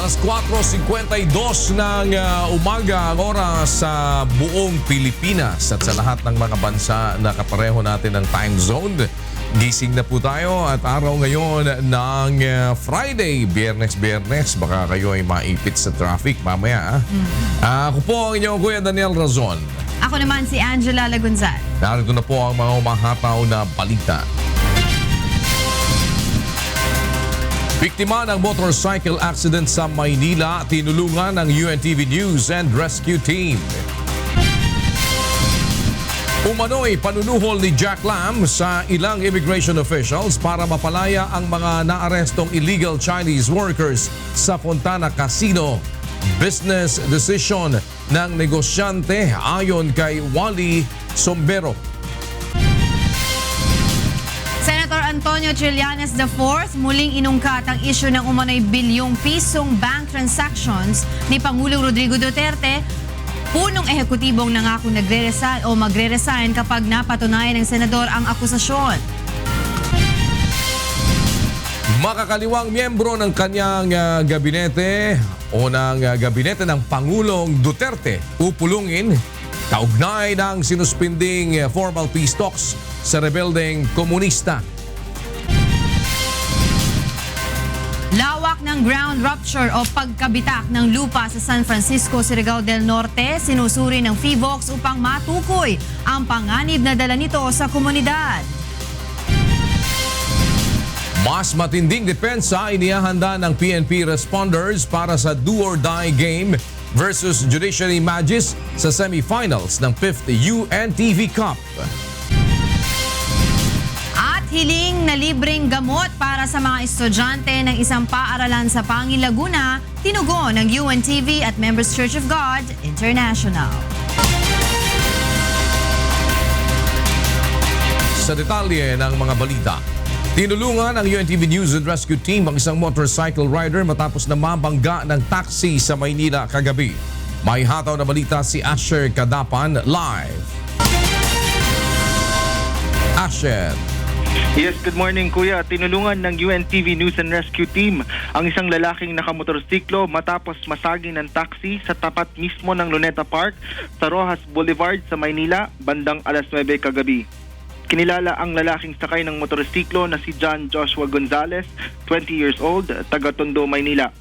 Alas 4:52 ng umaga ang oras sa buong Pilipinas at sa lahat ng mga bansa na kapareho natin ng time zone. Gising na po tayo at araw ngayon ng Friday, Biyernes. Baka kayo ay maipit sa traffic mamaya. Ako po ang inyong Kuya Daniel Razon. Ako naman si Angela Lagunzal. Narito na po ang mga umahataw na balita. Biktima ng motorcycle accident sa Maynila, tinulungan ng UNTV News and Rescue Team. Umano'y panunuhol ni Jack Lam sa ilang immigration officials para mapalaya ang mga naarestong illegal Chinese workers sa Fontana Casino. Business decision ng negosyante ayon kay Wally Sombero. Senator Antonio Trillanes IV muling inungkat ang isyu ng umano'y bilyong pisong bank transactions ni Pangulong Rodrigo Duterte. Punong ehekutibong nangako nagre-resign o magre-resign kapag napatunayan ng senador ang akusasyon. Makakaliwang miyembro ng kanyang gabinete o ng gabinete ng Pangulong Duterte pupulungin kaugnay ng sinuspinding formal peace talks sa rebeldeng komunista. Lawak ng ground rupture o pagkabitak ng lupa sa San Francisco, Surigao del Norte, sinusuri ng PHIVOLCS upang matukoy ang panganib na dala nito sa komunidad. Mas matinding depensa inihahanda ng PNP responders para sa do-or-die game versus Judiciary Magis sa semifinals ng 5th UNTV Cup. At hiling na libreng gamot para sa mga estudyante ng isang paaralan sa Pangil, Laguna, tinugon ng UNTV at Members Church of God International. Sa detalye ng mga balita, tinulungan ng UNTV News and Rescue Team ang isang motorcycle rider matapos na mabangga ng taxi sa Maynila kagabi. May hataw na balita si Asher Kadapan live. Asher. Yes, good morning Kuya. Tinulungan ng UNTV News and Rescue Team ang isang lalaking nakamotorsiklo matapos masagi ng taxi sa tapat mismo ng Luneta Park sa Rojas Boulevard sa Maynila bandang alas 9 kagabi. Kinilala ang lalaking sakay ng motorsiklo na si John Joshua Gonzalez, 20 years old, taga Tondo, Maynila.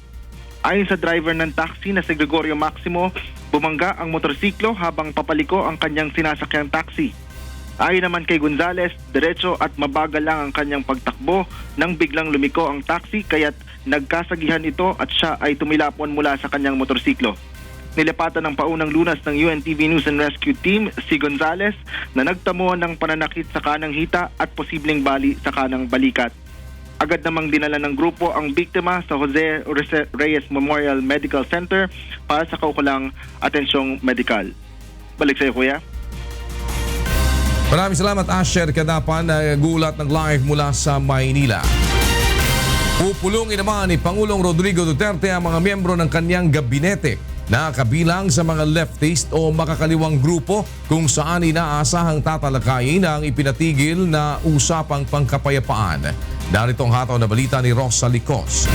Ayon sa driver ng taxi na si Gregorio Maximo, bumangga ang motorsiklo habang papaliko ang kanyang sinasakyang taxi. Ayon naman kay Gonzalez, diretso at mabagal lang ang kanyang pagtakbo nang biglang lumiko ang taxi kaya't nagkasagihan ito at siya ay tumilapon mula sa kanyang motorsiklo. Nilapatan ng paunang lunas ng UNTV News and Rescue Team si Gonzalez na nagtamo ng pananakit sa kanang hita at posibleng bali sa kanang balikat. Agad namang dinala ng grupo ang biktima sa Jose Reyes Memorial Medical Center para sa kaukulang atensyong medikal. Balik sa iyo, Kuya. Maraming salamat Asher Kadapan, gulat ng live mula sa Maynila. Pupulungin naman ni Pangulong Rodrigo Duterte ang mga miyembro ng kanyang gabinete na kabilang sa mga leftist o makakaliwang grupo kung saan inaasahang tatalakayin ang ipinatigil na usapang pangkapayapaan. Narito ang hataw na balita ni Rosa Licos.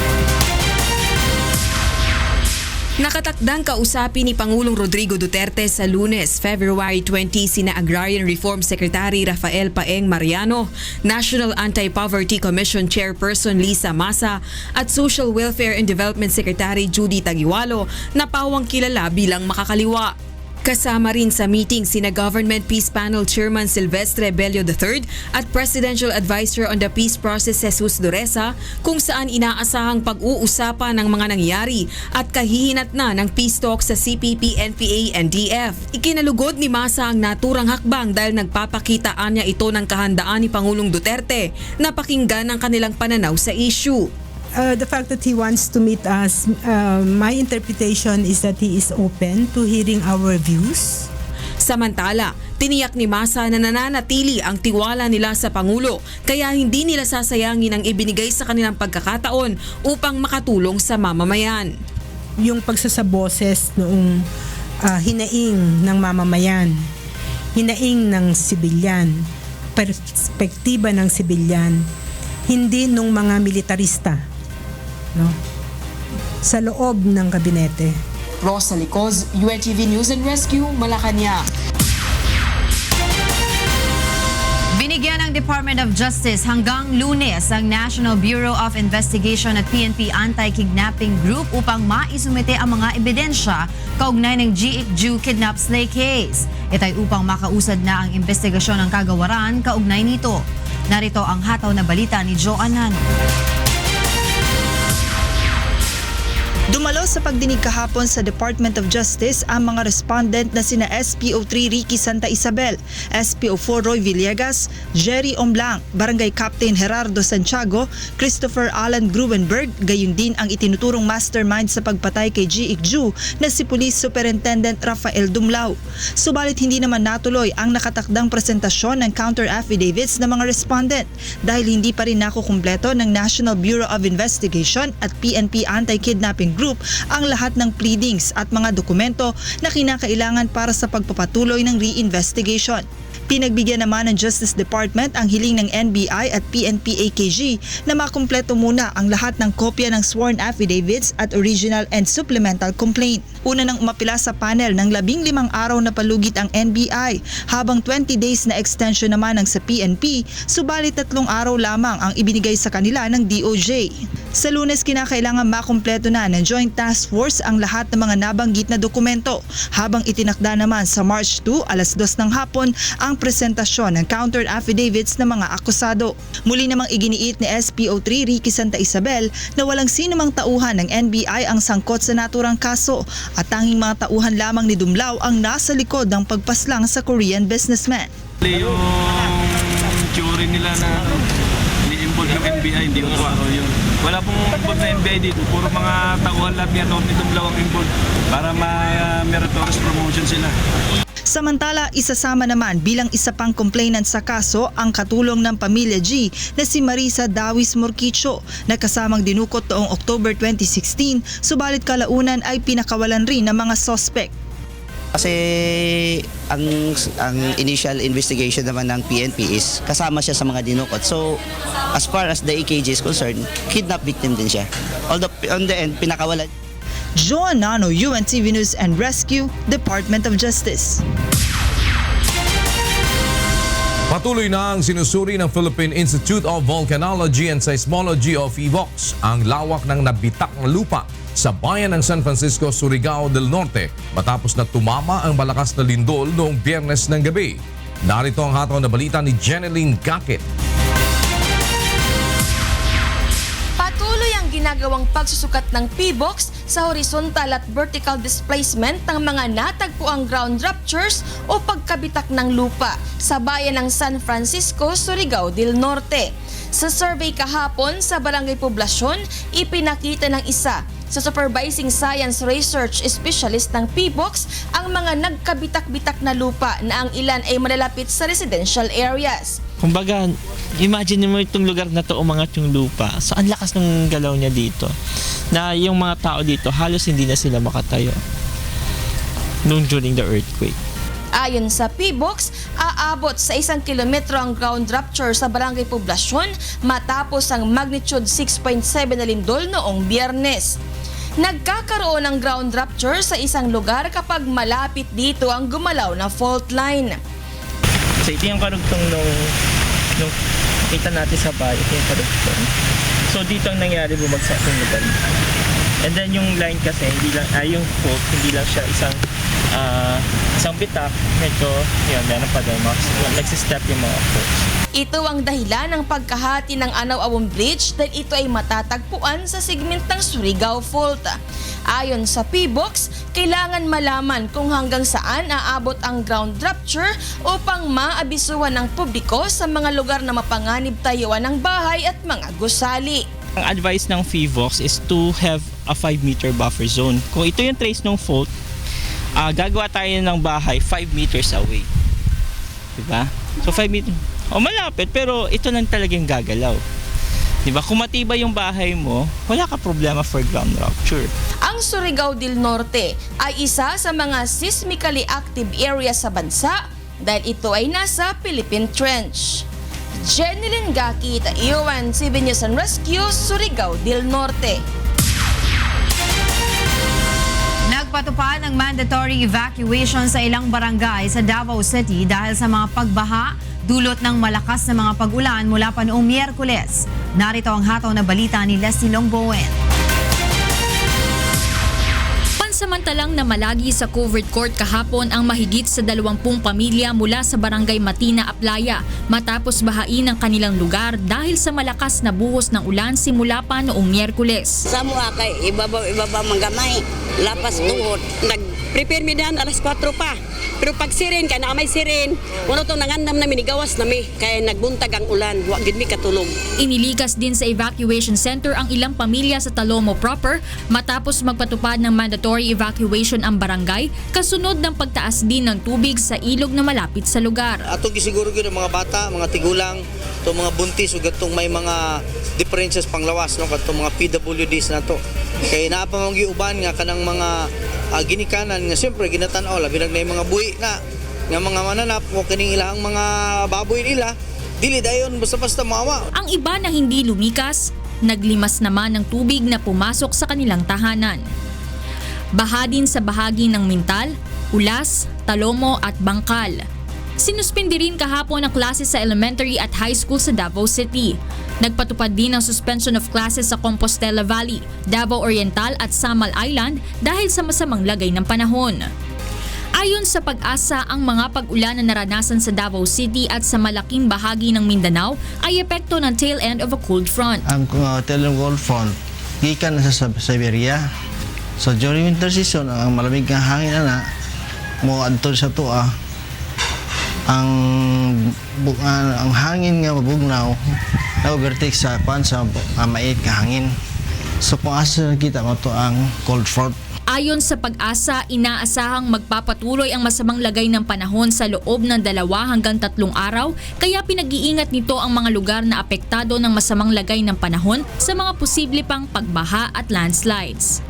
Nakatakdang kausapin ni Pangulong Rodrigo Duterte sa Lunes, February 20 sina Agrarian Reform Secretary Rafael Paeng Mariano, National Anti-Poverty Commission Chairperson Lisa Masa at Social Welfare and Development Secretary Judy Tagiwalo na pawang kilala bilang makakaliwa. Kasama rin sa meeting sina Government Peace Panel Chairman Silvestre Bello III at Presidential Advisor on the Peace Process Jesus Dureza kung saan inaasahang pag-uusapan ng mga nangyari at kahihinat na ng peace talks sa CPP, NPA, NDF. Ikinalugod ni Masa ang naturang hakbang dahil nagpapakitaan niya ito ng kahandaan ni Pangulong Duterte na pakinggan ang kanilang pananaw sa issue. The fact that he wants to meet us, my interpretation is that he is open to hearing our views. Samantala, tiniyak ni Masa na nananatili ang tiwala nila sa Pangulo kaya hindi nila sasayangin ang ibinigay sa kanilang pagkakataon upang makatulong sa mamamayan. Yung pagsasaboses noong hinaing ng mamamayan, hinaing ng sibilyan, perspektiba ng sibilyan, hindi nung mga militarista. No? sa loob ng gabinete. Rosa Licoz, UNTV News and Rescue, Malacanang. Binigyan ng Department of Justice hanggang Lunes ang National Bureau of Investigation at PNP Anti-Kidnapping Group upang maisumite ang mga ebidensya kaugnay ng G.Ju kidnap slay case. Ito ay upang makausad na ang investigasyon ng kagawaran kaugnay nito. Narito ang hataw na balita ni Joan Nano. Dumalo sa pagdinig kahapon sa Department of Justice ang mga respondent na sina SPO3 Ricky Santa Isabel, SPO4 Roy Villegas, Jerry Omblang, Barangay Captain Gerardo Santiago, Christopher Alan Gruenberg, gayon din ang itinuturong mastermind sa pagpatay kay G.Ju na si Police Superintendent Rafael Dumlao. Subalit hindi naman natuloy ang nakatakdang presentasyon ng counter affidavits ng mga respondent dahil hindi pa rin nakukumpleto ng National Bureau of Investigation at PNP Anti-Kidnapping Group ang lahat ng pleadings at mga dokumento na kinakailangan para sa pagpapatuloy ng reinvestigation. Pinagbigyan naman ng Justice Department ang hiling ng NBI at PNP-AKG na makumpleto muna ang lahat ng kopya ng sworn affidavits at original and supplemental complaint. Una nang umapila sa panel ng 15 araw na palugit ang NBI habang 20 days na extension naman ang sa PNP, subalit 3 araw lamang ang ibinigay sa kanila ng DOJ. Sa Lunes, kinakailangan makumpleto na ng Joint Task Force ang lahat ng mga nabanggit na dokumento habang itinakda naman sa March 2, alas 2 ng hapon ang presentasyon ng counter affidavits ng mga akusado. Muli namang iginiit ni SPO3 Ricky Santa Isabel na walang sinumang tauhan ng NBI ang sangkot sa naturang kaso at tanging mga tauhan lamang ni Dumlao ang nasa likod ng pagpaslang sa Korean businessman. Yung theory nila na ni-involve yung NBI, hindi ko yun. Wala pong involved na NBI dito. Puro mga tauhan lang yan ni Dumlao ang involved para ma-meritorious promotion sila. Samantala, isasama naman bilang isa pang complainant sa kaso ang katulong ng pamilya G na si Marisa Dawis Morquicho na kasamang dinukot noong October 2016, subalit kalaunan ay pinakawalan rin ng mga suspect. Kasi ang initial investigation naman ng PNP is kasama siya sa mga dinukot. So, as far as the EKG is concerned, kidnap victim din siya. Although on the end, pinakawalan. Joan Nano, UNTV News and Rescue, Department of Justice. Patuloy na ang sinusuri ng Philippine Institute of Volcanology and Seismology o PHIVOLCS ang lawak ng nabitak na lupa sa bayan ng San Francisco, Surigao del Norte matapos na tumama ang malakas na lindol noong Biyernes ng gabi. Narito ang hataw na balita ni Jeneline Gakit. Patuloy ang ginagawang pagsusukat ng PHIVOLCS sa horizontal at vertical displacement ng mga natagpuang ground ruptures o pagkabitak ng lupa sa bayan ng San Francisco, Surigao del Norte. Sa survey kahapon sa Barangay Poblasyon, ipinakita ng isa sa Supervising Science Research Specialist ng PHIVOLCS ang mga nagkabitak-bitak na lupa na ang ilan ay malalapit sa residential areas. Kumbaga, imagine mo itong lugar na to umangat yung lupa. So, ang lakas ng galaw niya dito. Na yung mga tao dito, halos hindi na sila makatayo during the earthquake. Ayon sa PHIVOLCS, aabot sa 1 kilometro ang ground rupture sa Barangay Poblasyon matapos ang magnitude 6.7 na lindol noong Biyernes. Nagkakaroon ng ground rupture sa isang lugar kapag malapit dito ang gumalaw na fault line. So, ito yung karugtong nung kita natin sa bahay. Ito yung karugtong. So, dito ang nangyari, bumagsak yung lugar. And then yung line kasi, hindi lang, yung fault, hindi lang siya isang bitak. Medyo, yun, meron pa din. Nagsistep yung mga faults. Ito ang dahilan ng pagkahati ng Anaw-Awong Bridge dahil ito ay matatagpuan sa segment ng Surigao Fault. Ayon sa PHIVOLCS, kailangan malaman kung hanggang saan aabot ang ground rupture upang maabisuhan ng publiko sa mga lugar na mapanganib tayuan ng bahay at mga gusali. Ang advice ng PHIVOLCS is to have a 5-meter buffer zone. Kung ito yung trace ng fault, gagawa tayo ng bahay 5 meters away. Diba? So 5 meters, malapit, pero ito lang talagang gagalaw. Diba? Kung matibay yung bahay mo, wala ka problema for ground rupture. Ang Surigao del Norte ay isa sa mga seismically active area sa bansa dahil ito ay nasa Philippine Trench. Jeneline Gakit, UNTV News and Rescue, Surigao del Norte. Nagpatupad ng mandatory evacuation sa ilang barangay sa Davao City dahil sa mga pagbaha dulot ng malakas na mga pag-ulan mula pa noong Miyerkules. Narito ang hataw na balita ni Leslie Longbowen. Pansamantalang namalagi sa covered court kahapon ang mahigit sa 20 pamilya mula sa barangay Matina, Aplaya matapos bahain ang kanilang lugar dahil sa malakas na buhos ng ulan simula pa noong Miyerkules. Sa mga kay ibabaw manggamay, lapas tuhod. Nag-prepare mi dan alas 4 pa. Pero pag siren kay na may siren, uno to nangandam na minigawas na mi kay nagbuntag ang ulan, wa gid mi katulog. Inilikas din sa evacuation center ang ilang pamilya sa Talomo proper matapos magpatupad ng mandatory evacuation ang barangay kasunod ng pagtaas din ng tubig sa ilog na malapit sa lugar. Ato gisiguro gyud ang mga bata, mga tigulang, to mga buntis ug atong may mga differences panglawas no kadtong mga PWDs nato. Kay naa pa mong giuban nga kanang mga ginikanan nga siyempre ginatan-aw labi nag mga buhi na nga mga mananap o kining ilang mga baboy nila dili dayon basta-basta maawa. Ang iba na hindi lumikas, naglimas naman ng tubig na pumasok sa kanilang tahanan. Baha din sa bahagi ng Mintal, Ulas, Talomo at Bangkal. Sinuspindi rin kahapon ang klase sa elementary at high school sa Davao City. Nagpatupad din ng suspension of classes sa Compostela Valley, Davao Oriental at Samal Island dahil sa masamang lagay ng panahon. Ayon sa Pag-asa, ang mga pag-ulan na naranasan sa Davao City at sa malaking bahagi ng Mindanao ay epekto ng tail end of a cold front. Ang tail end of a cold front, gikan na sa Siberia. So during winter season, ang malamig na hangin na mo adto sa tuwa. Ang hangin nga mabugnaw na-overtake sa mait ka hangin. So kung asa nakita mo to ang cold front. Ayon sa Pag-asa, inaasahang magpapatuloy ang masamang lagay ng panahon sa loob ng 2 hanggang 3 araw, kaya pinag-iingat nito ang mga lugar na apektado ng masamang lagay ng panahon sa mga posible pang pagbaha at landslides.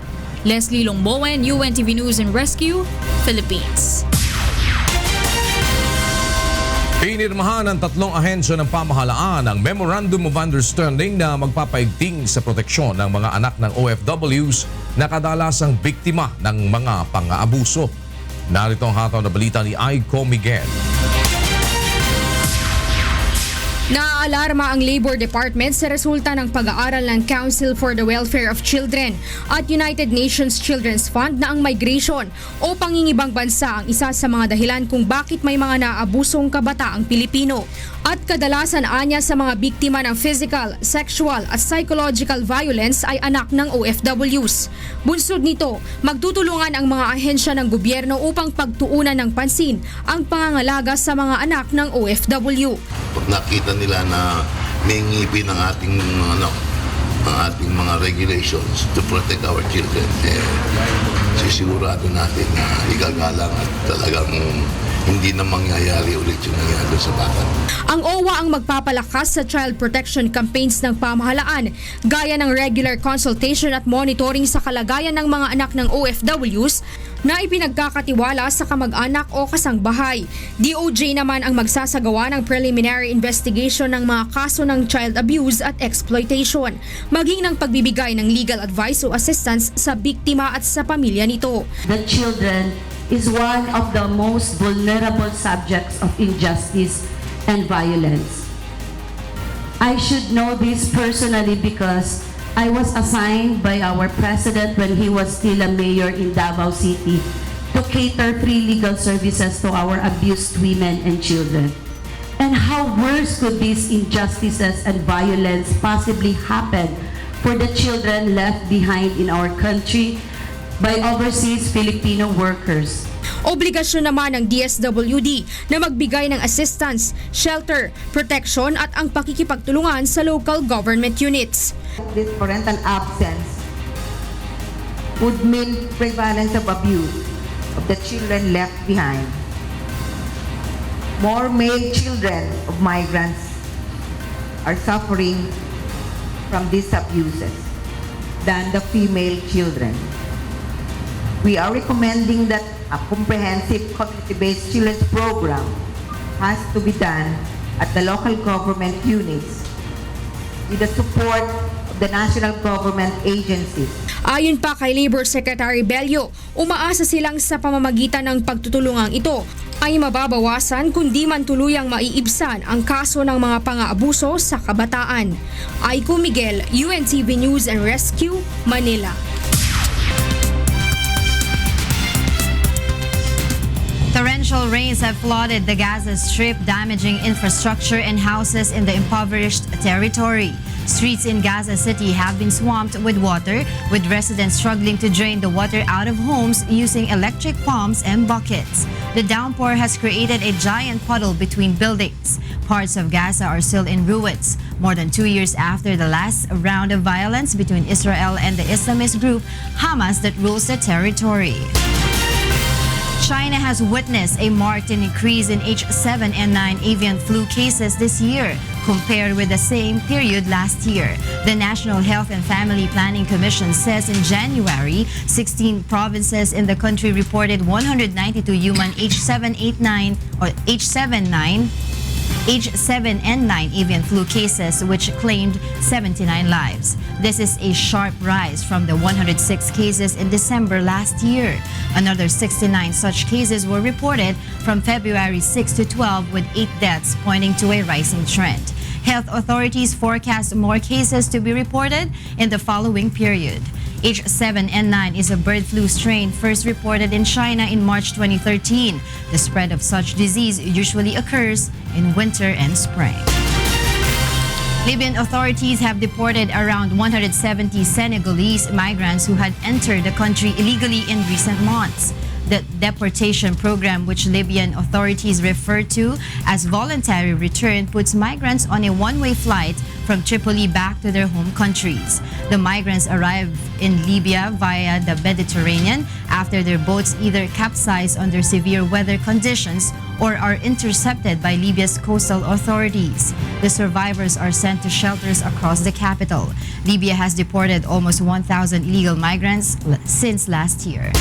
Leslie Longbowen, UNTV News and Rescue, Philippines. Pinirmahan ng 3 ahensya ng pamahalaan ang Memorandum of Understanding na magpapaigting sa proteksyon ng mga anak ng OFWs na kadalasang biktima ng mga pang-aabuso. Narito ang hataw na balita ni Aiko Miguel. Naaalarma ang Labor Department sa resulta ng pag-aaral ng Council for the Welfare of Children at United Nations Children's Fund na ang migration o pangingibang bansa ang isa sa mga dahilan kung bakit may mga naabusong kabataang Pilipino. At kadalasan anya sa mga biktima ng physical, sexual at psychological violence ay anak ng OFWs. Bunsod nito, magtutulungan ang mga ahensya ng gobyerno upang pagtuunan ng pansin ang pangangalaga sa mga anak ng OFW. Pag nakita nila na may ngipin ang ating mga regulations to protect our children, sisigurado natin na igagalang at talagang hindi na mangyayari ulit yung nangyari sa bata. Ang OWA ang magpapalakas sa child protection campaigns ng pamahalaan, gaya ng regular consultation at monitoring sa kalagayan ng mga anak ng OFWs na ipinagkakatiwala sa kamag-anak o kasangbahay. DOJ naman ang magsasagawa ng preliminary investigation ng mga kaso ng child abuse at exploitation, maging ng pagbibigay ng legal advice o assistance sa biktima at sa pamilya nito. The children is one of the most vulnerable subjects of injustice and violence. I should know this personally because I was assigned by our president when he was still a mayor in Davao City to cater free legal services to our abused women and children. And how worse could these injustices and violence possibly happen for the children left behind in our country by overseas Filipino workers? Obligasyon naman ng DSWD na magbigay ng assistance, shelter, protection at ang pakikipagtulungan sa local government units. This parental absence would mean prevalence of abuse of the children left behind. More male children of migrants are suffering from these abuses than the female children. We are recommending that a comprehensive community-based children's program has to be done at the local government units with the support of the national government agencies. Ayon pa kay Labor Secretary Bello, umaasa silang sa pamamagitan ng pagtutulungang ito ay mababawasan kundi man tuluyang maiibsan ang kaso ng mga pang-aabuso sa kabataan. Aiko Miguel, UNTV News and Rescue, Manila. Torrential rains have flooded the Gaza Strip, damaging infrastructure and houses in the impoverished territory. Streets in Gaza City have been swamped with water, with residents struggling to drain the water out of homes using electric pumps and buckets. The downpour has created a giant puddle between buildings. Parts of Gaza are still in ruins, more than 2 years after the last round of violence between Israel and the Islamist group Hamas that rules the territory. China has witnessed a marked increase in H7N9 avian flu cases this year compared with the same period last year. The National Health and Family Planning Commission says in January, 16 provinces in the country reported 192 human H7N9 avian flu cases, which claimed 79 lives. This is a sharp rise from the 106 cases in December last year. Another 69 such cases were reported from February 6 to 12, with 8 deaths, pointing to a rising trend. Health authorities forecast more cases to be reported in the following period. H7N9 is a bird flu strain first reported in China in March 2013. The spread of such disease usually occurs in winter and spring. Libyan authorities have deported around 170 Senegalese migrants who had entered the country illegally in recent months. The deportation program, which Libyan authorities refer to as voluntary return, puts migrants on a one-way flight from Tripoli back to their home countries. The migrants arrive in Libya via the Mediterranean after their boats either capsize under severe weather conditions or are intercepted by Libya's coastal authorities. The survivors are sent to shelters across the capital. Libya has deported almost 1,000 illegal migrants since last year.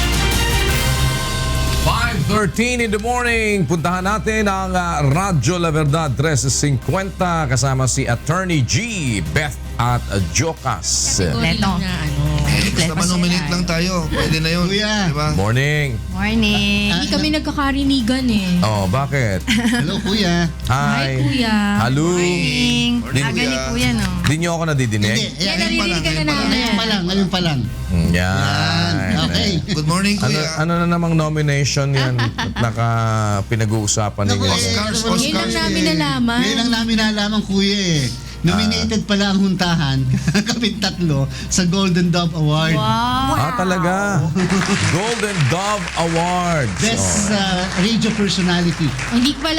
5:13 in the morning. Puntahan natin ang Radyo La Verdad 1350 kasama si Attorney G, Beth at Jocas. Leto. Basta manominate lang tayo. Pwede na yun. Kuya. Diba? Morning. Morning. Hindi kami nagkakarinigan eh. Oh, bakit? Hello, Kuya. Hi. Kuya. Hello. Morning. Din- Aga ni Kuya, no? Di niyo ako nadidinig? Yan, Naririnig ka na namin. ngayon pa lang. Yan. Okay. Good morning, Kuya. Ano na namang nomination yan at pinag-uusapan ninyo? Oscars. Ngayon lang namin nalaman. Ngayon lang namin nalaman, Kuya eh. Nominated pala ang huntahan, kapit tatlo, sa Golden Dove Award. Wow. Talaga. Golden Dove Awards. Best radio personality. Hindi ko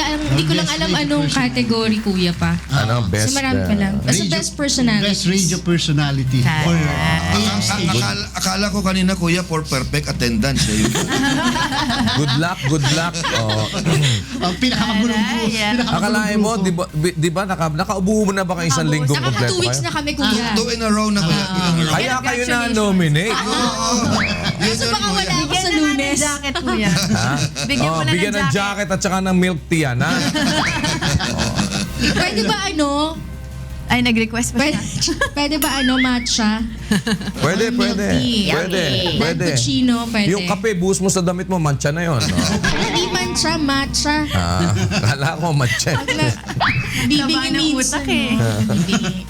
lang alam anong category, Kuya, pa. Ano, best? So marami pa lang. Basta radio- best personality. Best radio personality. Or AM station. Akala ko kanina, Kuya, for perfect attendance. Good luck, good luck. Oh. Ang pinakamagulong booth. Akalain mo, di ba nakaubo mo na ba kayo isang linggong Nakaka kompleto 2 weeks kayo? na kami, Kuya. 2 in a row na, Kuya. Kaya kayo na-nominate. Kaso baka wala ako sa Lunes. Jacket, Kuya. Ha? Bigyan mo na Bigyan ng ng jacket at saka ng milk tea, yan, ha? Pwede ba Ay, nag-request pa Pwede, siya. pwede ba matcha? Pwede, pwede. tea. Pwede, pwede. Cappuccino, pwede. Yung kape, buhos mo sa damit mo, matcha na yun. No? Hindi matcha. Kala ko matcha. Bibigyan minsan.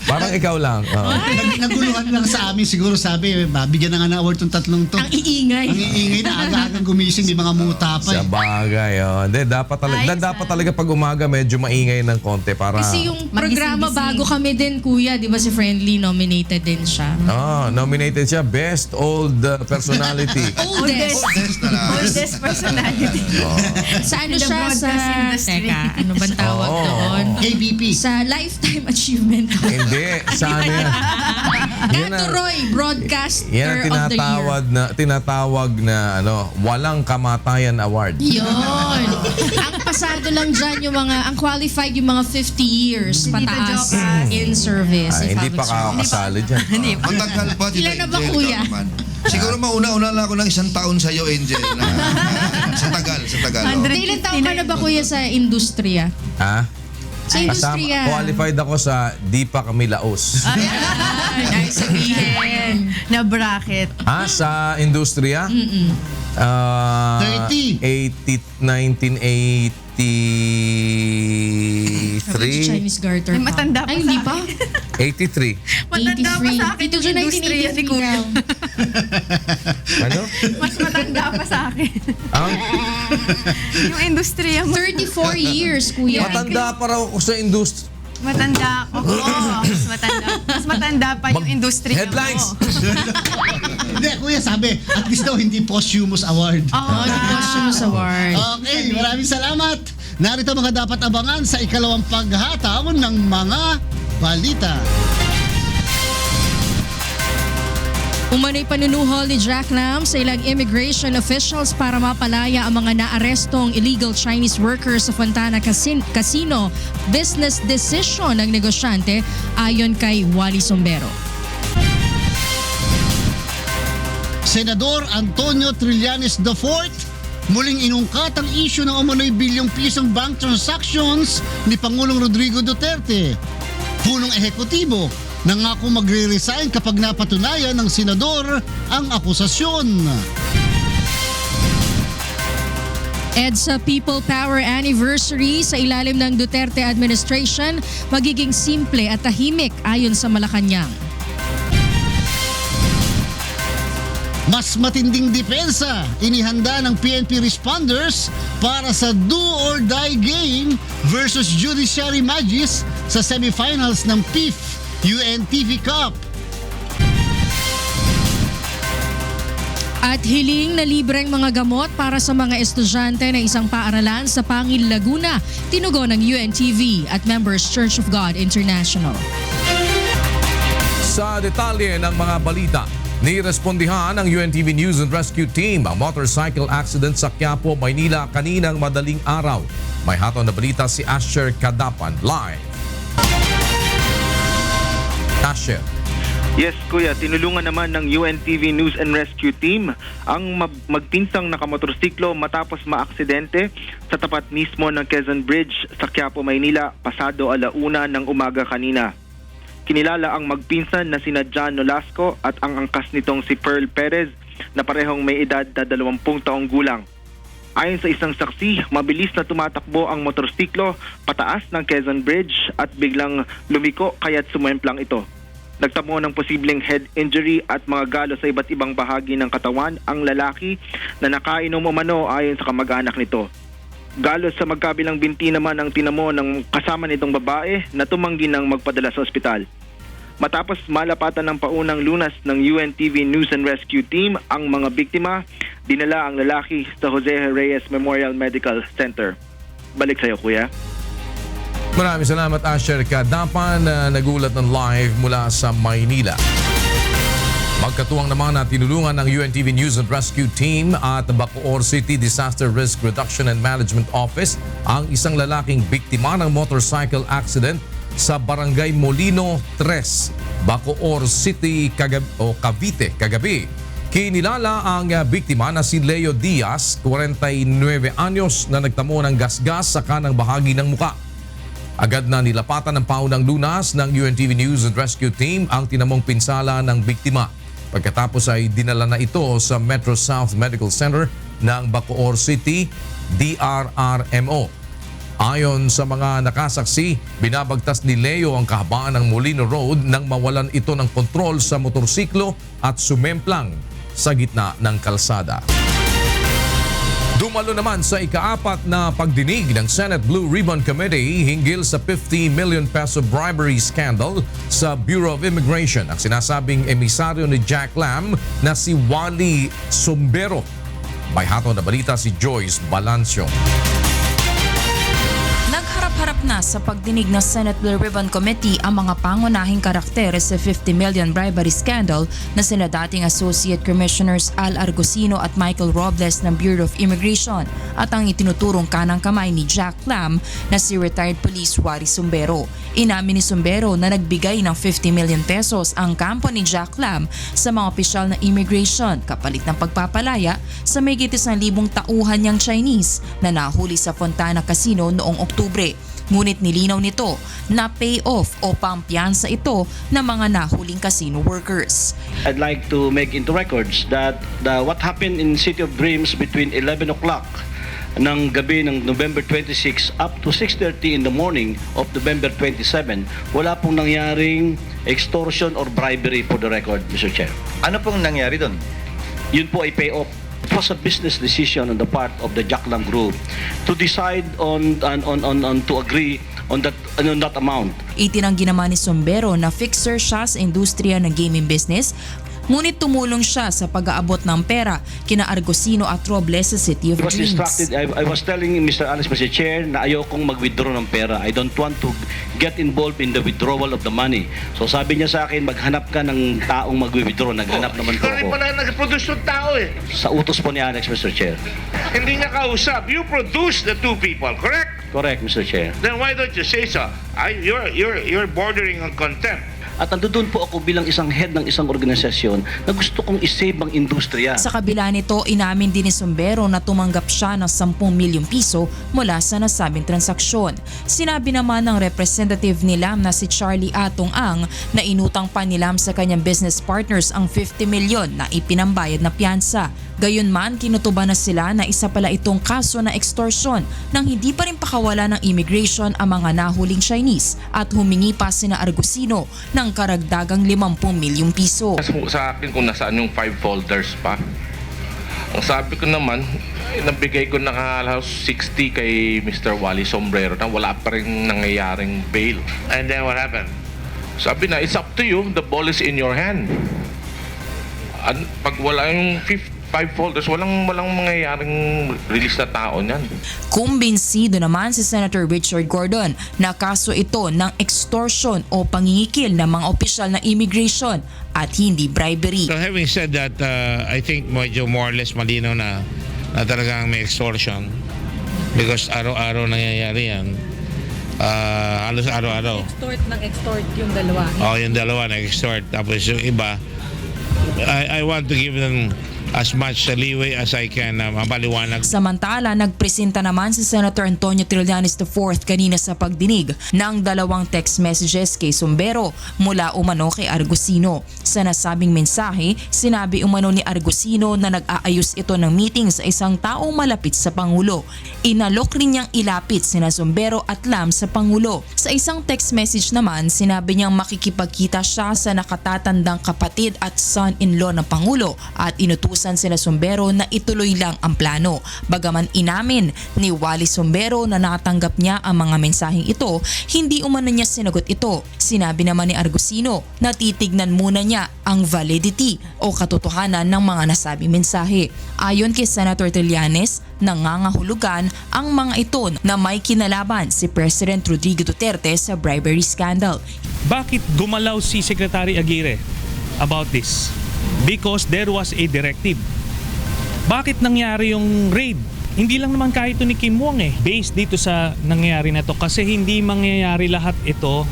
Parang ikaw lang. Oh. Naguluhan lang sa amin, siguro sabi, bigyan na nga ng award tong tatlong to. Ang iingay. Ang iingay na aga-agang gumising, di mga muta pa Sa bagay, oh. Hindi, dapat talaga pag umaga medyo maingay ng konti para... Kasi yung programa bago kami din, Kuya, di ba si Friendly nominated din siya? Nominated siya Best Old Personality. Oldest personality. Sa ano In the siya? broadcast industry. Teka, ano bang tawag doon? KBP. Sa Lifetime Achievement. Hindi, sa ano yan? Gato Roy, Broadcaster Yan ang of the Year. tinatawag na Walang Kamatayan Award. Yun. Ang pasado lang dyan yung ang qualified yung mga 50 years pataas in service. in Hindi public pa kakasali dyan. Matagal pa. Ilan na ba, Kuya? Siguro mauna-una lang ako ng 1 taon sa iyo, Angel. Sa tagal. Ilan taon ka na ba, Kuya, sa industriya? Ha? Sa industriya. Qualified ako sa di pa kami laos. Ay, sabihin. Na bracket. Sa industriya? 1983. Chinese garter. Ay, matanda pa Ay, hindi pa. 83. Matanda pa sa akin. Ito dyan, Industriya si Kuya. Ano? Mas matanda pa sa akin. Yung industriya mo. 34 years, Kuya. Matanda pa raw ako sa industry. Matanda ako. Mas matanda pa yung industriya Headlines. mo. Hindi, kuya, sabi, at least daw hindi posthumous award. Posthumous award. Okay, maraming salamat. Narito mga dapat abangan sa ikalawang paghataw ng mga balita. Umano'y panunuhol ni Jack Lam sa ilang immigration officials para mapalaya ang mga naarestong illegal Chinese workers sa Fontana Casino. Business decision ng negosyante ayon kay Wally Sombero. Senador Antonio Trillanes IV muling inungkat ang issue ng umano'y bilyong pisong bank transactions ni Pangulong Rodrigo Duterte. Punong ehekutibo nangako magre-resign kapag napatunayan ng senador ang akusasyon. EDSA People Power Anniversary sa ilalim ng Duterte administration magiging simple at tahimik ayon sa Malacanang. Mas matinding depensa inihanda ng PNP responders para sa do-or-die game versus Judiciary Magis sa semifinals ng PIF UNTV Cup. At hiling na libreng mga gamot para sa mga estudyante na isang paaralan sa Pangil, Laguna, tinugon ng UNTV at Members Church of God International. Sa detalye ng mga balita, nirespondihan ng UNTV News and Rescue Team ang motorcycle accident sa Quiapo, Maynila kaninang madaling araw. May hatol na balita si Asher Kadapan live. Asher. Yes, Kuya. Tinulungan naman ng UNTV News and Rescue Team ang magpinsang nakamotorsiklo matapos maaksidente sa tapat mismo ng Quezon Bridge sa Quiapo, Maynila pasado 1:00 ng umaga kanina. Kinilala ang magpinsan na sina John Nolasco at ang angkas nitong si Pearl Perez na parehong may edad na 20 taong gulang. Ayon sa isang saksi, mabilis na tumatakbo ang motorsiklo pataas ng Quezon Bridge at biglang lumiko kaya't sumemplang ito. Nagtamo ng posibleng head injury at mga galo sa iba't ibang bahagi ng katawan ang lalaki na nakainom umano ayon sa kamag-anak nito. Galo sa magkabilang binti naman ang tinamo ng kasama nitong babae na tumanggi ng magpadala sa ospital. Matapos malapatan ng paunang lunas ng UNTV News and Rescue Team ang mga biktima, dinala ang lalaki sa Jose Reyes Memorial Medical Center. Balik sa'yo, Kuya. Maraming salamat, Asher Kadapan, na nagulat ng live mula sa Maynila. Magkatuwang naman na tinulungan ng UNTV News and Rescue Team at Bacoor City Disaster Risk Reduction and Management Office ang isang lalaking biktima ng motorcycle accident sa Barangay Molino 3, Bacoor City, Cavite, kagabi. Kinilala ang biktima na si Leo Diaz, 49 anyos, na nagtamo ng gasgas sa kanang bahagi ng muka. Agad na nilapatan ng paunang lunas ng UNTV News and Rescue Team ang tinamong pinsala ng biktima. Pagkatapos ay dinala na ito sa Metro South Medical Center ng Bacoor City, DRRMO. Ayon sa mga nakasaksi, binabagtas ni Leo ang kahabaan ng Molino Road nang mawalan ito ng kontrol sa motorsiklo at sumemplang sa gitna ng kalsada. Dumalo naman sa ika-4 na pagdinig ng Senate Blue Ribbon Committee hinggil sa 50 million peso bribery scandal sa Bureau of Immigration ang sinasabing emisaryo ni Jack Lam na si Wally Sombero. May hatol na balita si Joyce Balancio. Nagharap-harap na sa pagdinig ng Senate Blue Ribbon Committee ang mga pangunahing karakter sa 50 million bribery scandal na sina dating Associate Commissioners Al Argosino at Michael Robles ng Bureau of Immigration at ang itinuturong kanang kamay ni Jack Lam na si retired police Wally Sombero. Inamin ni Sombero na nagbigay ng 50 million pesos ang kampo ni Jack Lam sa mga opisyal ng immigration kapalit ng pagpapalaya sa mahigit 1,000 tauhan niyang Chinese na nahuli sa Fontana Casino noong Oktubre. Ngunit nilinaw nito na payoff o pampiyansa ito ng mga nahuling casino workers. I'd like to make into records that what happened in City of Dreams between 11 o'clock ng gabi ng November 26 up to 6:30 in the morning of November 27, wala pong nangyaring extortion or bribery for the record, Mr. Chair. Ano pong nangyari doon? Yun po ay payoff. It was a business decision on the part of the Jaclam Group to decide to agree on that amount. Itinanggi naman ni Sombero na fixer siya sa industriya ng gaming business, ngunit tumulong siya sa pag-aabot ng pera kina Argosino at Robles sa City of I was Dreams. instructed, I was telling Mr. Alice, Mr. Chair, na ayokong mag-withdraw ng pera. I don't want to get involved in the withdrawal of the money. So sabi niya sa akin, maghanap ka ng taong mag-withdraw. Naghanap naman po Ikaw rin ako. pala nag-produce ng tao eh. Sa utos po ni Alex, Mr. Chair. Hindi niya kausap. You produce the two people, correct? Correct, Mr. Chair. Then why don't you say so? You're bordering on contempt. At nandoon po ako bilang isang head ng isang organisasyon na gusto kong isave ang industriya. Sa kabila nito, inamin din ni Sombero na tumanggap siya ng 10 milyong piso mula sa nasabing transaksyon. Sinabi naman ng representative ni Lam na si Charlie Atong Ang na inutang pa ni Lam sa kanyang business partners ang 50 milyon na ipinambayad na piyansa. Gayunman, tinutuban na sila na isa pala itong kaso na extortion nang hindi pa rin pakawala ng immigration ang mga nahuling Chinese at humingi pa sina Argosino ng karagdagang 50 milyong piso. Sa akin kung nasaan yung 5 folders pa. Ang sabi ko naman, nabigay ko na halos 60 kay Mr. Wally Sombrero na wala pa rin nangyayaring bail. And then what happened? Sabi na, it's up to you, the ball is in your hand. Pag wala yung 5 folders, walang mangyayaring release na tao niyan. Kumbinsido naman si Senator Richard Gordon na kaso ito ng extortion o pangingikil ng mga opisyal ng immigration at hindi bribery. So having said that, I think medyo more or less malinaw na talagang may extortion because araw-araw nangyayari yan. Halos araw-araw. Extort yung dalawa. Yung dalawa nag-extort. Tapos yung iba, I want to give them as much leeway as I can na mapaliwanag. Samantala, nagpresenta naman si Senator Antonio Trillanes IV kanina sa pagdinig ng 2 text messages kay Sombero mula umano kay Argosino. Sa nasabing mensahe, sinabi umano ni Argosino na nag-aayos ito ng meeting sa isang taong malapit sa Pangulo. Inalok rin niyang ilapit sina Sombero at Lam sa Pangulo. Sa isang text message naman, sinabi niyang makikipagkita siya sa nakatatandang kapatid at son-in-law ng Pangulo at inutusan sina Sombero na ituloy lang ang plano. Bagaman inamin ni Wally Sombero na natanggap niya ang mga mensaheng ito, hindi umano niya sinagot ito. Sinabi naman ni Argosino na titignan muna niya ang validity o katotohanan ng mga nasabing mensahe. Ayon kay Senator Trillanes, nangangahulugan ang mga ito na may kinalaban si President Rodrigo Duterte sa bribery scandal. Bakit gumalaw si Secretary Aguirre about this? Because there was a directive. Bakit nangyari yung raid? Hindi lang naman kahit ito ni Kim Wong Based dito sa nangyayari na to kasi hindi mangyayari lahat ito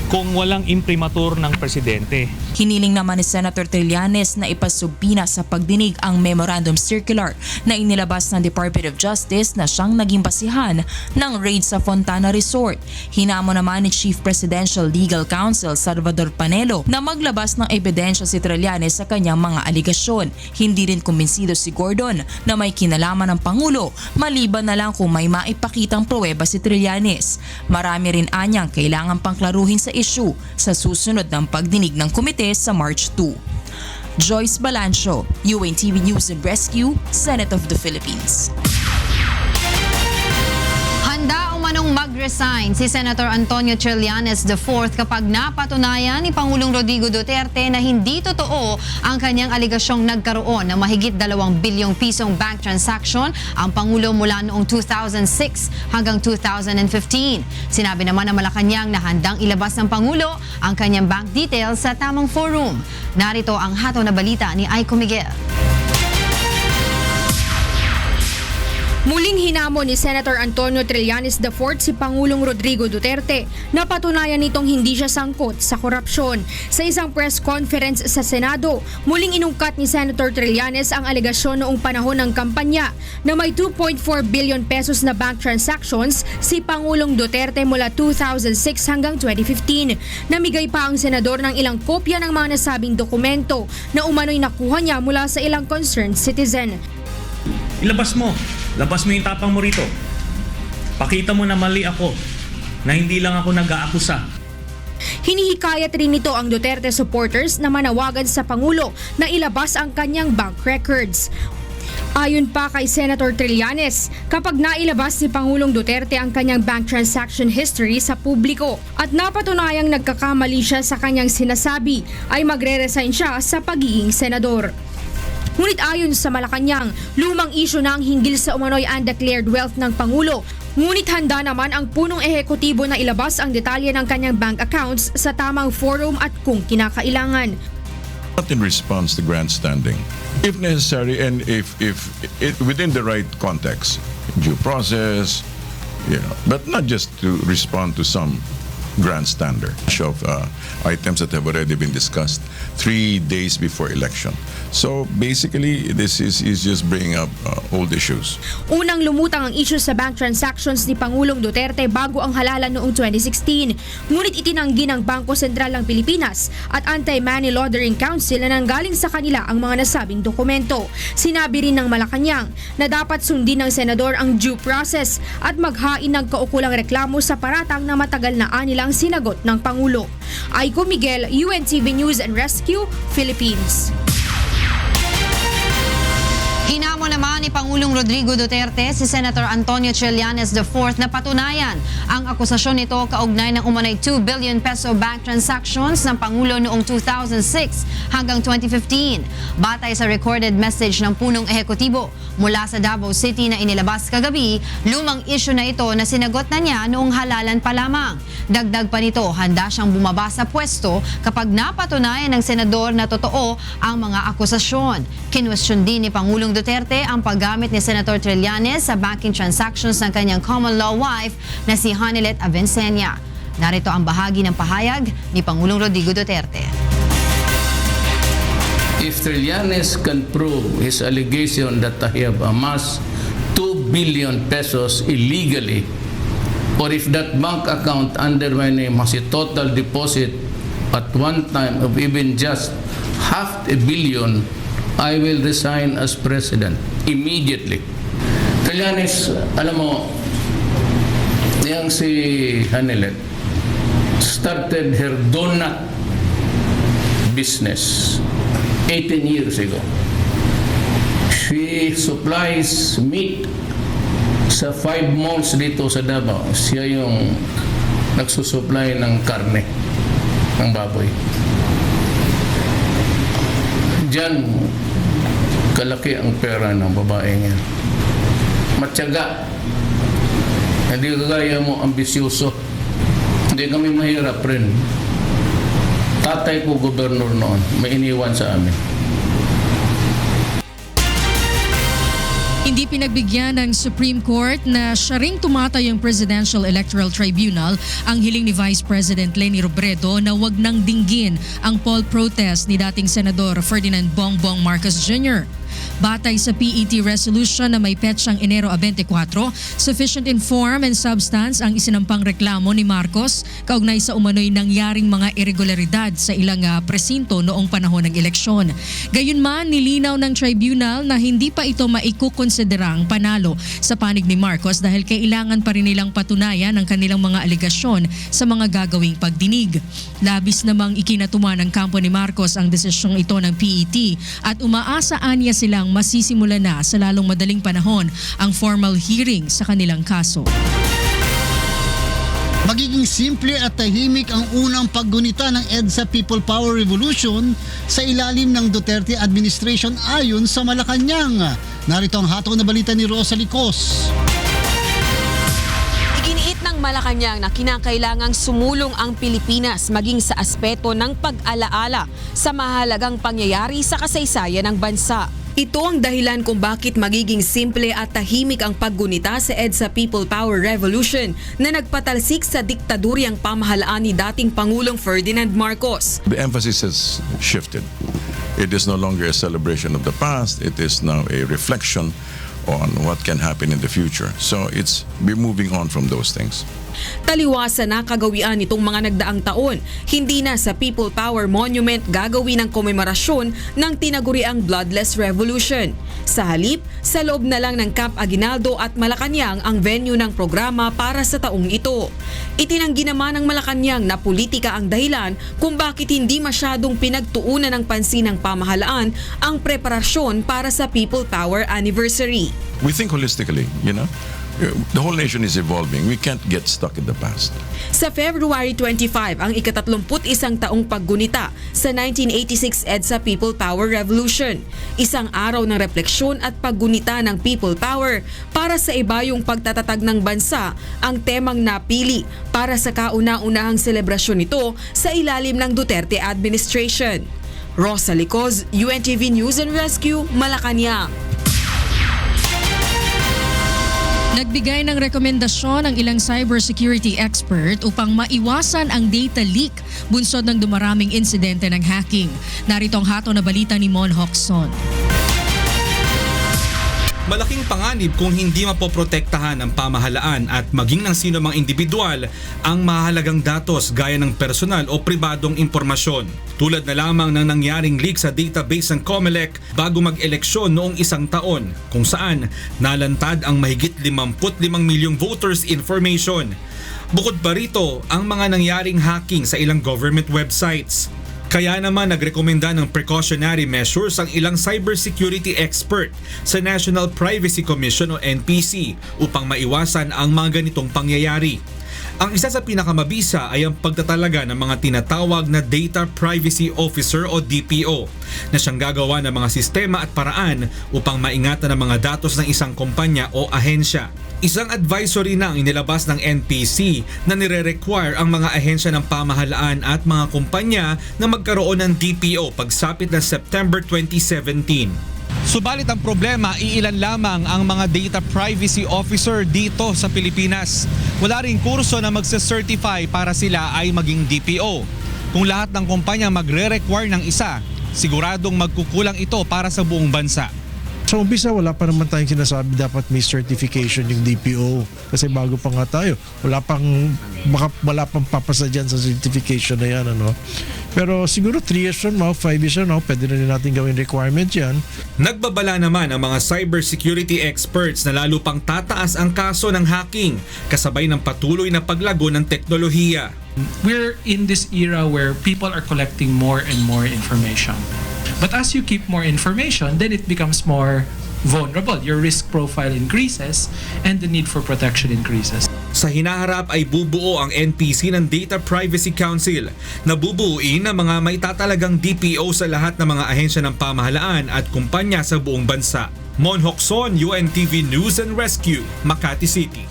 kung walang imprimatur ng presidente. Hiniling naman ni Senator Trillanes na ipasubpina sa pagdinig ang memorandum circular na inilabas ng Department of Justice na siyang naging basihan ng raid sa Fontana Resort. Hinamo naman ni Chief Presidential Legal Counsel Salvador Panelo na maglabas ng ebidensya si Trillanes sa kanyang mga aligasyon. Hindi rin kumbinsido si Gordon na may kinalaman ng Pangulo maliban na lang kung may maipakitang pruweba si Trillanes. Marami rin anyang kailangan pang klaruhin sa issue sa susunod ng pagdinig ng komite sa March 2. Joyce Balancio, UNTV News and Rescue, Senate of the Philippines. Handa umanong mag-resign si Senator Antonio Trillanes IV kapag napatunayan ni Pangulong Rodrigo Duterte na hindi totoo ang kanyang aligasyong nagkaroon ng mahigit 2 bilyong pisong bank transaction ang Pangulo mula noong 2006 hanggang 2015. Sinabi naman ng Malacanang na handang ilabas ng Pangulo ang kanyang bank details sa tamang forum. Narito ang hatol na balita ni Aiko Miguel. Muling hinamon ni Senator Antonio Trillanes IV si Pangulong Rodrigo Duterte na patunayan nitong hindi siya sangkot sa korupsyon. Sa isang press conference sa Senado, muling inungkat ni Senator Trillanes ang alegasyon noong panahon ng kampanya na may 2.4 billion pesos na bank transactions si Pangulong Duterte mula 2006 hanggang 2015. Namigay pa ang senador ng ilang kopya ng mga nasabing dokumento na umano'y nakuha niya mula sa ilang concerned citizen. Ilabas mo yung tapang mo rito. Pakita mo na mali ako, na hindi lang ako nag-aakusa. Hinihikayat rin nito ang Duterte supporters na manawagan sa Pangulo na ilabas ang kanyang bank records. Ayon pa kay Senator Trillanes, kapag nailabas ni Pangulong Duterte ang kanyang bank transaction history sa publiko at napatunayang nagkakamali siya sa kanyang sinasabi, ay magre-resign siya sa pagiging senador. Ngunit ayon sa Malacanang, lumang isyu na ang hinggil sa umano'y undeclared wealth ng Pangulo. Ngunit handa naman ang punong ehekutibo na ilabas ang detalye ng kanyang bank accounts sa tamang forum at kung kinakailangan. Not in response to grandstanding. If necessary and if within the right context, due process, but not just to respond to some grandstander of items that have already been discussed 3 days before election. So basically, this is just bringing up old issues. Unang lumutang ang issue sa bank transactions ni Pangulong Duterte bago ang halalan noong 2016. Ngunit itinanggi ng Bangko Sentral ng Pilipinas at Anti-Money Laundering Council na nanggaling sa kanila ang mga nasabing dokumento. Sinabi rin ng Malacanang na dapat sundin ng senador ang due process at maghain ng kaukulang reklamo sa paratang na matagal na anilang sinagot ng Pangulo. Aiko Miguel, UNTV News and Rescue, Philippines. Hinamon naman ni Pangulong Rodrigo Duterte si Senator Antonio Trillanes IV na patunayan ang akusasyon nito kaugnay ng umanay 2 billion peso bank transactions ng Pangulo noong 2006 hanggang 2015. Batay sa recorded message ng punong ehekutibo mula sa Davao City na inilabas kagabi, lumang issue na ito na sinagot na niya noong halalan pa lamang. Dagdag pa nito, handa siyang bumaba sa pwesto kapag napatunayan ng senador na totoo ang mga akusasyon. Kinwestiyon din ni Pangulong Duterte ang paggamit ni Senator Trillanes sa banking transactions ng kanyang common law wife na si Hanilet Avencenia. Narito ang bahagi ng pahayag ni Pangulong Rodrigo Duterte. If Trillanes can prove his allegation that I have amassed 2 billion pesos illegally, or if that bank account under my name has a total deposit at one time of even just $500 million, I will resign as president immediately. Trillanes, alam mo, yang si Hanilet started her donut business 18 years ago. She supplies meat sa 5 malls dito sa Davao. Siya yung nagsusupply ng karne ng baboy. Diyan, kalaki ang pera ng babaeng yan. Matyaga. Hindi kagaya mo ambisyoso. Hindi kami mahirap rin. Tatay ko gobernur noon. May iniwan sa amin. Hindi pinagbigyan ng Supreme Court na siya ring tumatay ang Presidential Electoral Tribunal ang hiling ni Vice President Leni Robredo na wag nang dinggin ang poll protest ni dating Senador Ferdinand Bongbong Marcos Jr. Batay sa PET resolution na may petsang Enero 24, sufficient in form and substance ang isinampang reklamo ni Marcos kaugnay sa umano'y nangyaring mga irregularidad sa ilang presinto noong panahon ng eleksyon. Gayunman, nilinaw ng tribunal na hindi pa ito maikukonsiderang panalo sa panig ni Marcos dahil kailangan pa rin nilang patunayan ang kanilang mga alegasyon sa mga gagawing pagdinig. Labis namang ikinatuma ng kampo ni Marcos ang desisyong ito ng PET at umaasaan niya silang masisimula na sa lalong madaling panahon ang formal hearing sa kanilang kaso. Magiging simple at tahimik ang unang paggunita ng EDSA People Power Revolution sa ilalim ng Duterte administration ayon sa Malacanang. Narito ang hatol na balita ni Rosa Licos. Iginiit ng Malacanang na kinakailangang sumulong ang Pilipinas maging sa aspeto ng pag-alaala sa mahalagang pangyayari sa kasaysayan ng bansa. Ito ang dahilan kung bakit magiging simple at tahimik ang paggunita sa EDSA People Power Revolution na nagpatalsik sa diktadoryang pamahalaan ni dating Pangulong Ferdinand Marcos. The emphasis has shifted. It is no longer a celebration of the past. It is now a reflection on what can happen in the future. So we're moving on from those things. Taliwasan na kagawian nitong mga nagdaang taon. Hindi na sa People Power Monument gagawin ang komemorasyon ng tinaguriang Bloodless Revolution. Sa halip, sa loob na lang ng Camp Aguinaldo at Malacanang ang venue ng programa para sa taong ito. Itinanggi naman ng Malacanang na politika ang dahilan kung bakit hindi masyadong pinagtuunan ng pansin ng pamahalaan ang preparasyon para sa People Power Anniversary. We think holistically, The whole nation is evolving. We can't get stuck in the past. Sa February 25 ang ika-31 taong paggunita sa 1986 EDSA People Power Revolution. Isang araw ng refleksyon at paggunita ng People Power para sa ibayong pagtatatag ng bansa ang temang napili para sa kauna-unahang selebrasyon nito sa ilalim ng Duterte administration. Rosa Licoz, UNTV News and Rescue, Malacanang. Nagbigay ng rekomendasyon ang ilang cybersecurity expert upang maiwasan ang data leak bunsod ng dumaraming insidente ng hacking. Narito ang hato na balita ni Mon Hocson. Malaking panganib kung hindi mapoprotektahan ng pamahalaan at maging ng sino mang individual ang mahalagang datos gaya ng personal o pribadong impormasyon. Tulad na lamang ng nangyaring leak sa database ng COMELEC bago mag-eleksyon noong isang taon kung saan nalantad ang mahigit 55 milyong voters information. Bukod pa rito ang mga nangyaring hacking sa ilang government websites. Kaya naman nagrekomenda ng precautionary measures ang ilang cybersecurity expert sa National Privacy Commission o NPC upang maiwasan ang mga ganitong pangyayari. Ang isa sa pinakamabisa ay ang pagtatalaga ng mga tinatawag na Data Privacy Officer o DPO na siyang gagawa ng mga sistema at paraan upang maingatan ang mga datos ng isang kumpanya o ahensya. Isang advisory na ang inilabas ng NPC na nire-require ang mga ahensya ng pamahalaan at mga kumpanya na magkaroon ng DPO pagsapit ng September 2017. Subalit ang problema, iilan lamang ang mga data privacy officer dito sa Pilipinas. Wala ring kurso na magse-certify para sila ay maging DPO. Kung lahat ng kumpanya magre-require ng isa, siguradong magkukulang ito para sa buong bansa. Sa umpisa, wala pa naman tayong sinasabi dapat may certification yung DPO. Kasi bago pa nga tayo, wala pang papasa dyan sa certification na yan. Pero siguro 3 years from now, 5 years from now, pwede na rin natin gawin requirement yan. Nagbabala naman ang mga cybersecurity experts na lalo pang tataas ang kaso ng hacking kasabay ng patuloy na paglago ng teknolohiya. We're in this era where people are collecting more and more information. But as you keep more information, then it becomes more vulnerable. Your risk profile increases and the need for protection increases. Sa hinaharap ay bubuo ang NPC ng Data Privacy Council na bubuuin ng mga maitatalagang DPO sa lahat ng mga ahensya ng pamahalaan at kumpanya sa buong bansa. Mon Hocson, UNTV News and Rescue, Makati City.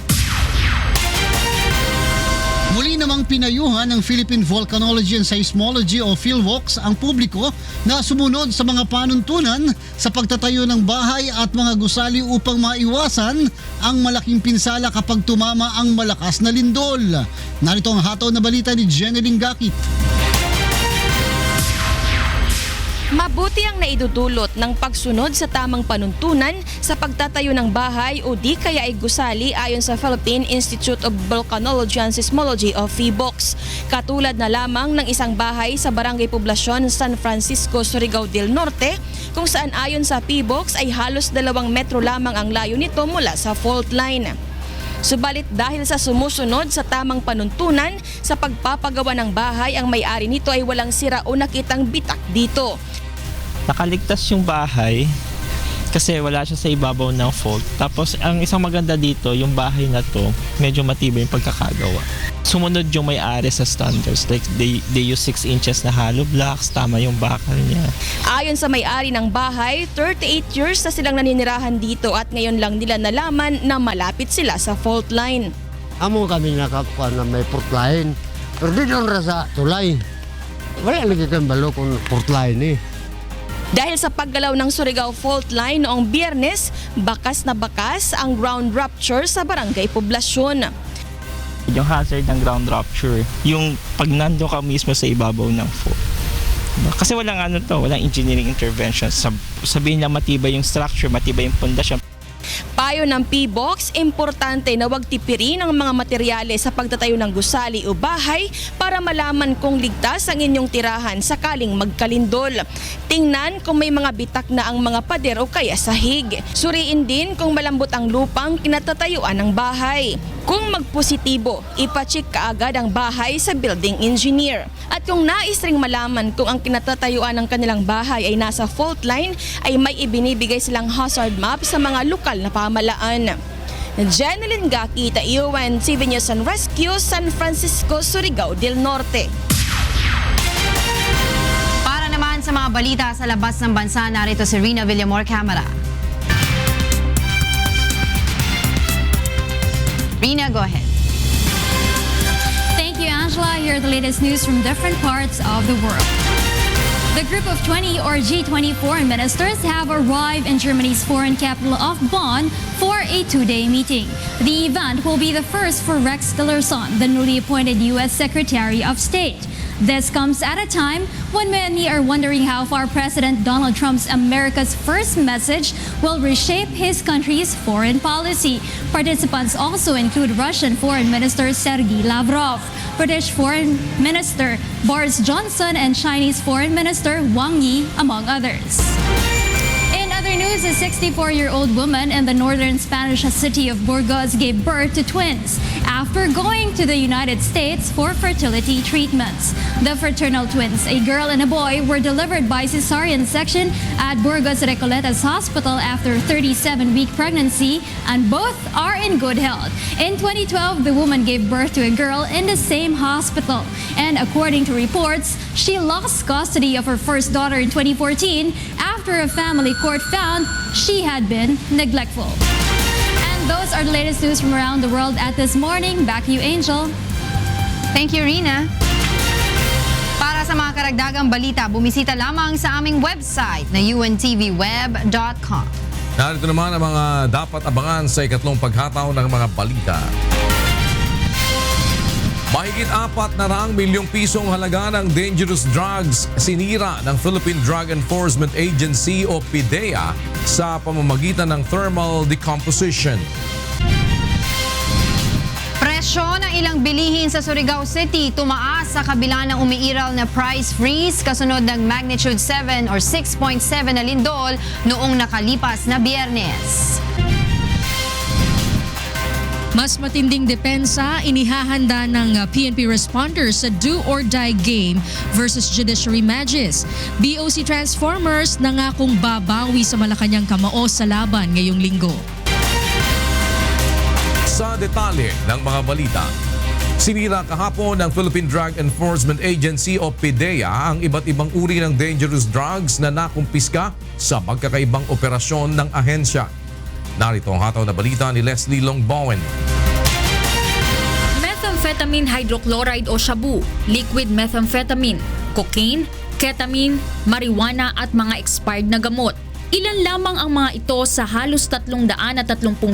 Muli namang pinayuhan ng Philippine Volcanology and Seismology o PhilVox ang publiko na sumunod sa mga panuntunan sa pagtatayo ng bahay at mga gusali upang maiwasan ang malaking pinsala kapag tumama ang malakas na lindol. Narito ang hataw na balita ni Jeneline Gakit. Mabuti ang naidudulot ng pagsunod sa tamang panuntunan sa pagtatayo ng bahay o di kaya ay gusali ayon sa Philippine Institute of Volcanology and Seismology o PHIVOLCS. Katulad na lamang ng isang bahay sa Barangay Poblacion, San Francisco, Surigao del Norte kung saan ayon sa PHIVOLCS ay halos 2 metro lamang ang layo nito mula sa fault line. Subalit dahil sa sumusunod sa tamang panuntunan sa pagpapagawa ng bahay, ang may-ari nito ay walang sira o nakitang bitak dito. Nakaligtas yung bahay kasi wala siya sa ibabaw ng fault. Tapos ang isang maganda dito, yung bahay na to, medyo matibay yung pagkakagawa. Sumunod yung may-ari sa standards. Like they use 6 inches na hollow blocks, tama yung bakal niya. Ayon sa may-ari ng bahay, 38 years na silang naninirahan dito at ngayon lang nila nalaman na malapit sila sa fault line. Amo kami nakakuha na may fault line. Pero di doon sa tulay. Wala lagi kang balo kung fault line eh. Dahil sa paggalaw ng Surigao Fault Line noong Biyernes, bakas na bakas ang ground rupture sa barangay poblasyon. Yung hazard ng ground rupture, yung pag nando ka mismo sa ibabaw ng fault. Kasi walang walang engineering intervention. Sabihin niya matibay yung structure, matibay yung pundasyon. Payo ng PBOX, importante na huwag tipirin ang mga materyales sa pagtatayo ng gusali o bahay para malaman kung ligtas ang inyong tirahan sakaling magkalindol. Tingnan kung may mga bitak na ang mga pader o kaya sahig. Suriin din kung malambot ang lupang kinatatayuan ng bahay. Kung magpositibo, ipacheck kaagad ang bahay sa building engineer. At kung nais ring malaman kung ang kinatatayuan ng kanilang bahay ay nasa fault line, ay may ibinibigay silang hazard map sa mga lokal na pamalaan. Jeneline Gaki, Taiwan, TV News and Rescue, San Francisco, Surigao del Norte. Para naman sa mga balita sa labas ng bansa, narito si Rina Villamor Camera. Rina, go ahead. Thank you, Angela. Here are the latest news from different parts of the world. The group of 20 or G20 foreign ministers have arrived in Germany's foreign capital of Bonn for a two-day meeting. The event will be the first for Rex Tillerson, the newly appointed U.S. Secretary of State. This comes at a time when many are wondering how far President Donald Trump's America's First message will reshape his country's foreign policy. Participants also include Russian Foreign Minister Sergei Lavrov, British Foreign Minister Boris Johnson, and Chinese Foreign Minister Wang Yi, among others. In other news, a 64-year-old woman in the northern Spanish city of Burgos gave birth to twins after going to the United States for fertility treatments. The fraternal twins, a girl and a boy, were delivered by cesarean section at Burgos Recoletas Hospital after 37-week pregnancy, and both are in good health. In 2012, the woman gave birth to a girl in the same hospital, and according to reports, she lost custody of her first daughter in 2014 after a family court found she had been neglectful. And those are the latest news from around the world at this morning. Back to you, Angel. Thank you, Rina. Para sa mga karagdagang balita, bumisita lamang sa aming website na untvweb.com. Narito naman ang mga dapat abangan sa ikatlong paghataw ng mga balita. Mahigit 400 milyong pisong halaga ng dangerous drugs sinira ng Philippine Drug Enforcement Agency o PDEA sa pamamagitan ng thermal decomposition. Presyo ng ilang bilihin sa Surigao City tumaas sa kabila ng umiiral na price freeze kasunod ng magnitude 7 or 6.7 na lindol noong nakalipas na Biyernes. Mas matinding depensa inihahanda ng PNP responders sa do-or-die game versus Judiciary Magis. BOC Transformers nangakong babawi sa Malacanang Kamao sa laban ngayong linggo. Sa detalye ng mga balita, sinira kahapon ng Philippine Drug Enforcement Agency o PDEA ang iba't ibang uri ng dangerous drugs na nakumpiska sa magkakaibang operasyon ng ahensya. Narito ang hataw na balita ni Leslie Longbowen. Methamphetamine hydrochloride o shabu, liquid methamphetamine, cocaine, ketamine, marijuana at mga expired na gamot. Ilan lamang ang mga ito sa halos 330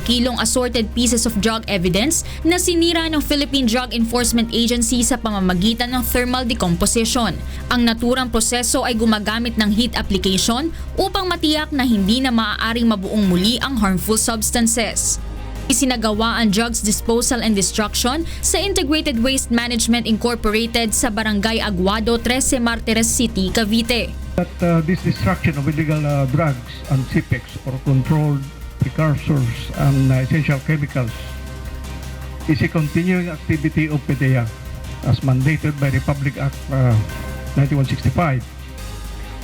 kilong assorted pieces of drug evidence na sinira ng Philippine Drug Enforcement Agency sa pamamagitan ng thermal decomposition. Ang naturang proseso ay gumagamit ng heat application upang matiyak na hindi na maaaring mabuong muli ang harmful substances. Isinagawa ang drugs disposal and destruction sa Integrated Waste Management Incorporated sa Barangay Aguado, 13 Martires City, Cavite. That this destruction of illegal drugs and CPEX or controlled precursors and essential chemicals is a continuing activity of PDEA as mandated by Republic Act 9165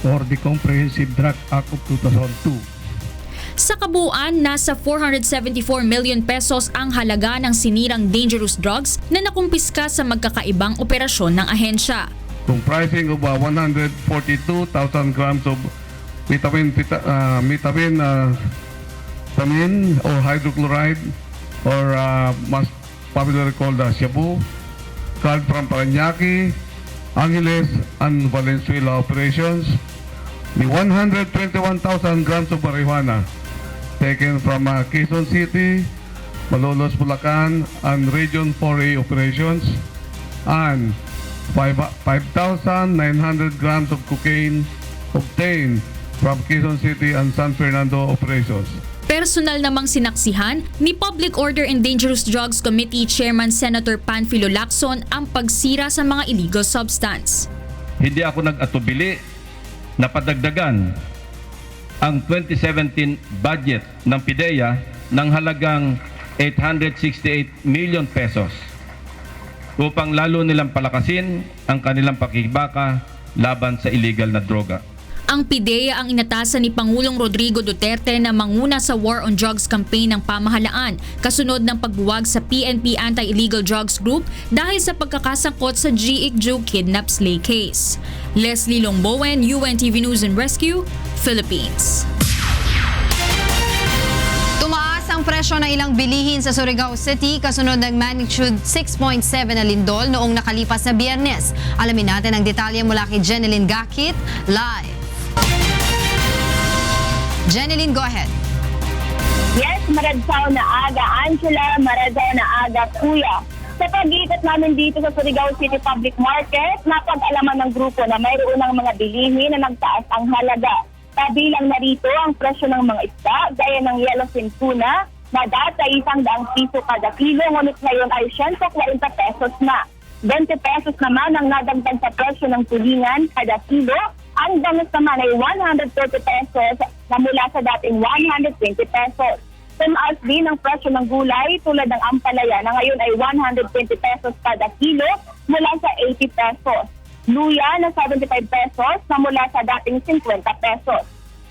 or the Comprehensive Drug Act of 2002. Sa kabuuan, nasa 474 million pesos ang halaga ng sinirang dangerous drugs na nakumpiska sa magkakaibang operasyon ng ahensya. Comprising of 142,000 grams of methamphetamine or hydrochloride or most popularly called shabu, called from Parañaque, Angeles, and Valenzuela operations, The 121,000 grams of marijuana taken from Quezon City, Malolos, Bulacan, and Region 4A operations, and 5,900 grams of cocaine obtained from Quezon City and San Fernando operations. Personal namang sinaksihan ni Public Order and Dangerous Drugs Committee Chairman Senator Panfilo Lacson ang pagsira sa mga illegal substance. Hindi ako nag-atubili na padagdagan ang 2017 budget ng PIDEA ng halagang 868 million pesos upang lalo nilang palakasin ang kanilang pakikibaka laban sa illegal na droga. Ang PIDEA ang inatasan ni Pangulong Rodrigo Duterte na manguna sa War on Drugs campaign ng pamahalaan kasunod ng pagbuwag sa PNP Anti-Illegal Drugs Group dahil sa pagkakasangkot sa G.I.G.Ju kidnap slay case. Leslie Longbowen, UNTV News and Rescue, Philippines. Tumaas ang presyo ng ilang bilihin sa Surigao City kasunod ng magnitude 6.7 na lindol noong nakalipas na Biyernes. Alamin natin ang detalye mula kay Jeneline Gakit, live. Jeneline, go ahead. Yes, maradsaw na aga, Angela, maradsaw na aga, Kuya. Sa pag-iikot namin dito sa Surigao City Public Market, napag-alaman ng grupo na mayroon ng mga bilihin na nagtaas ang halaga. Kabilang na rito ang presyo ng mga isda, gaya ng yellowfin tuna, na dati 100 piso kada kilo, ngunit ngayon ay 140 pesos na. 20 pesos naman ang nadagdag sa presyo ng tulingan kada kilo, ang bangus naman ay 130 pesos na mula sa dating 120 pesos. Tumaas din ang presyo ng gulay tulad ng ampalaya na ngayon ay 120 pesos kada kilo mula sa 80 pesos. Luya na 75 pesos na mula sa dating 50 pesos.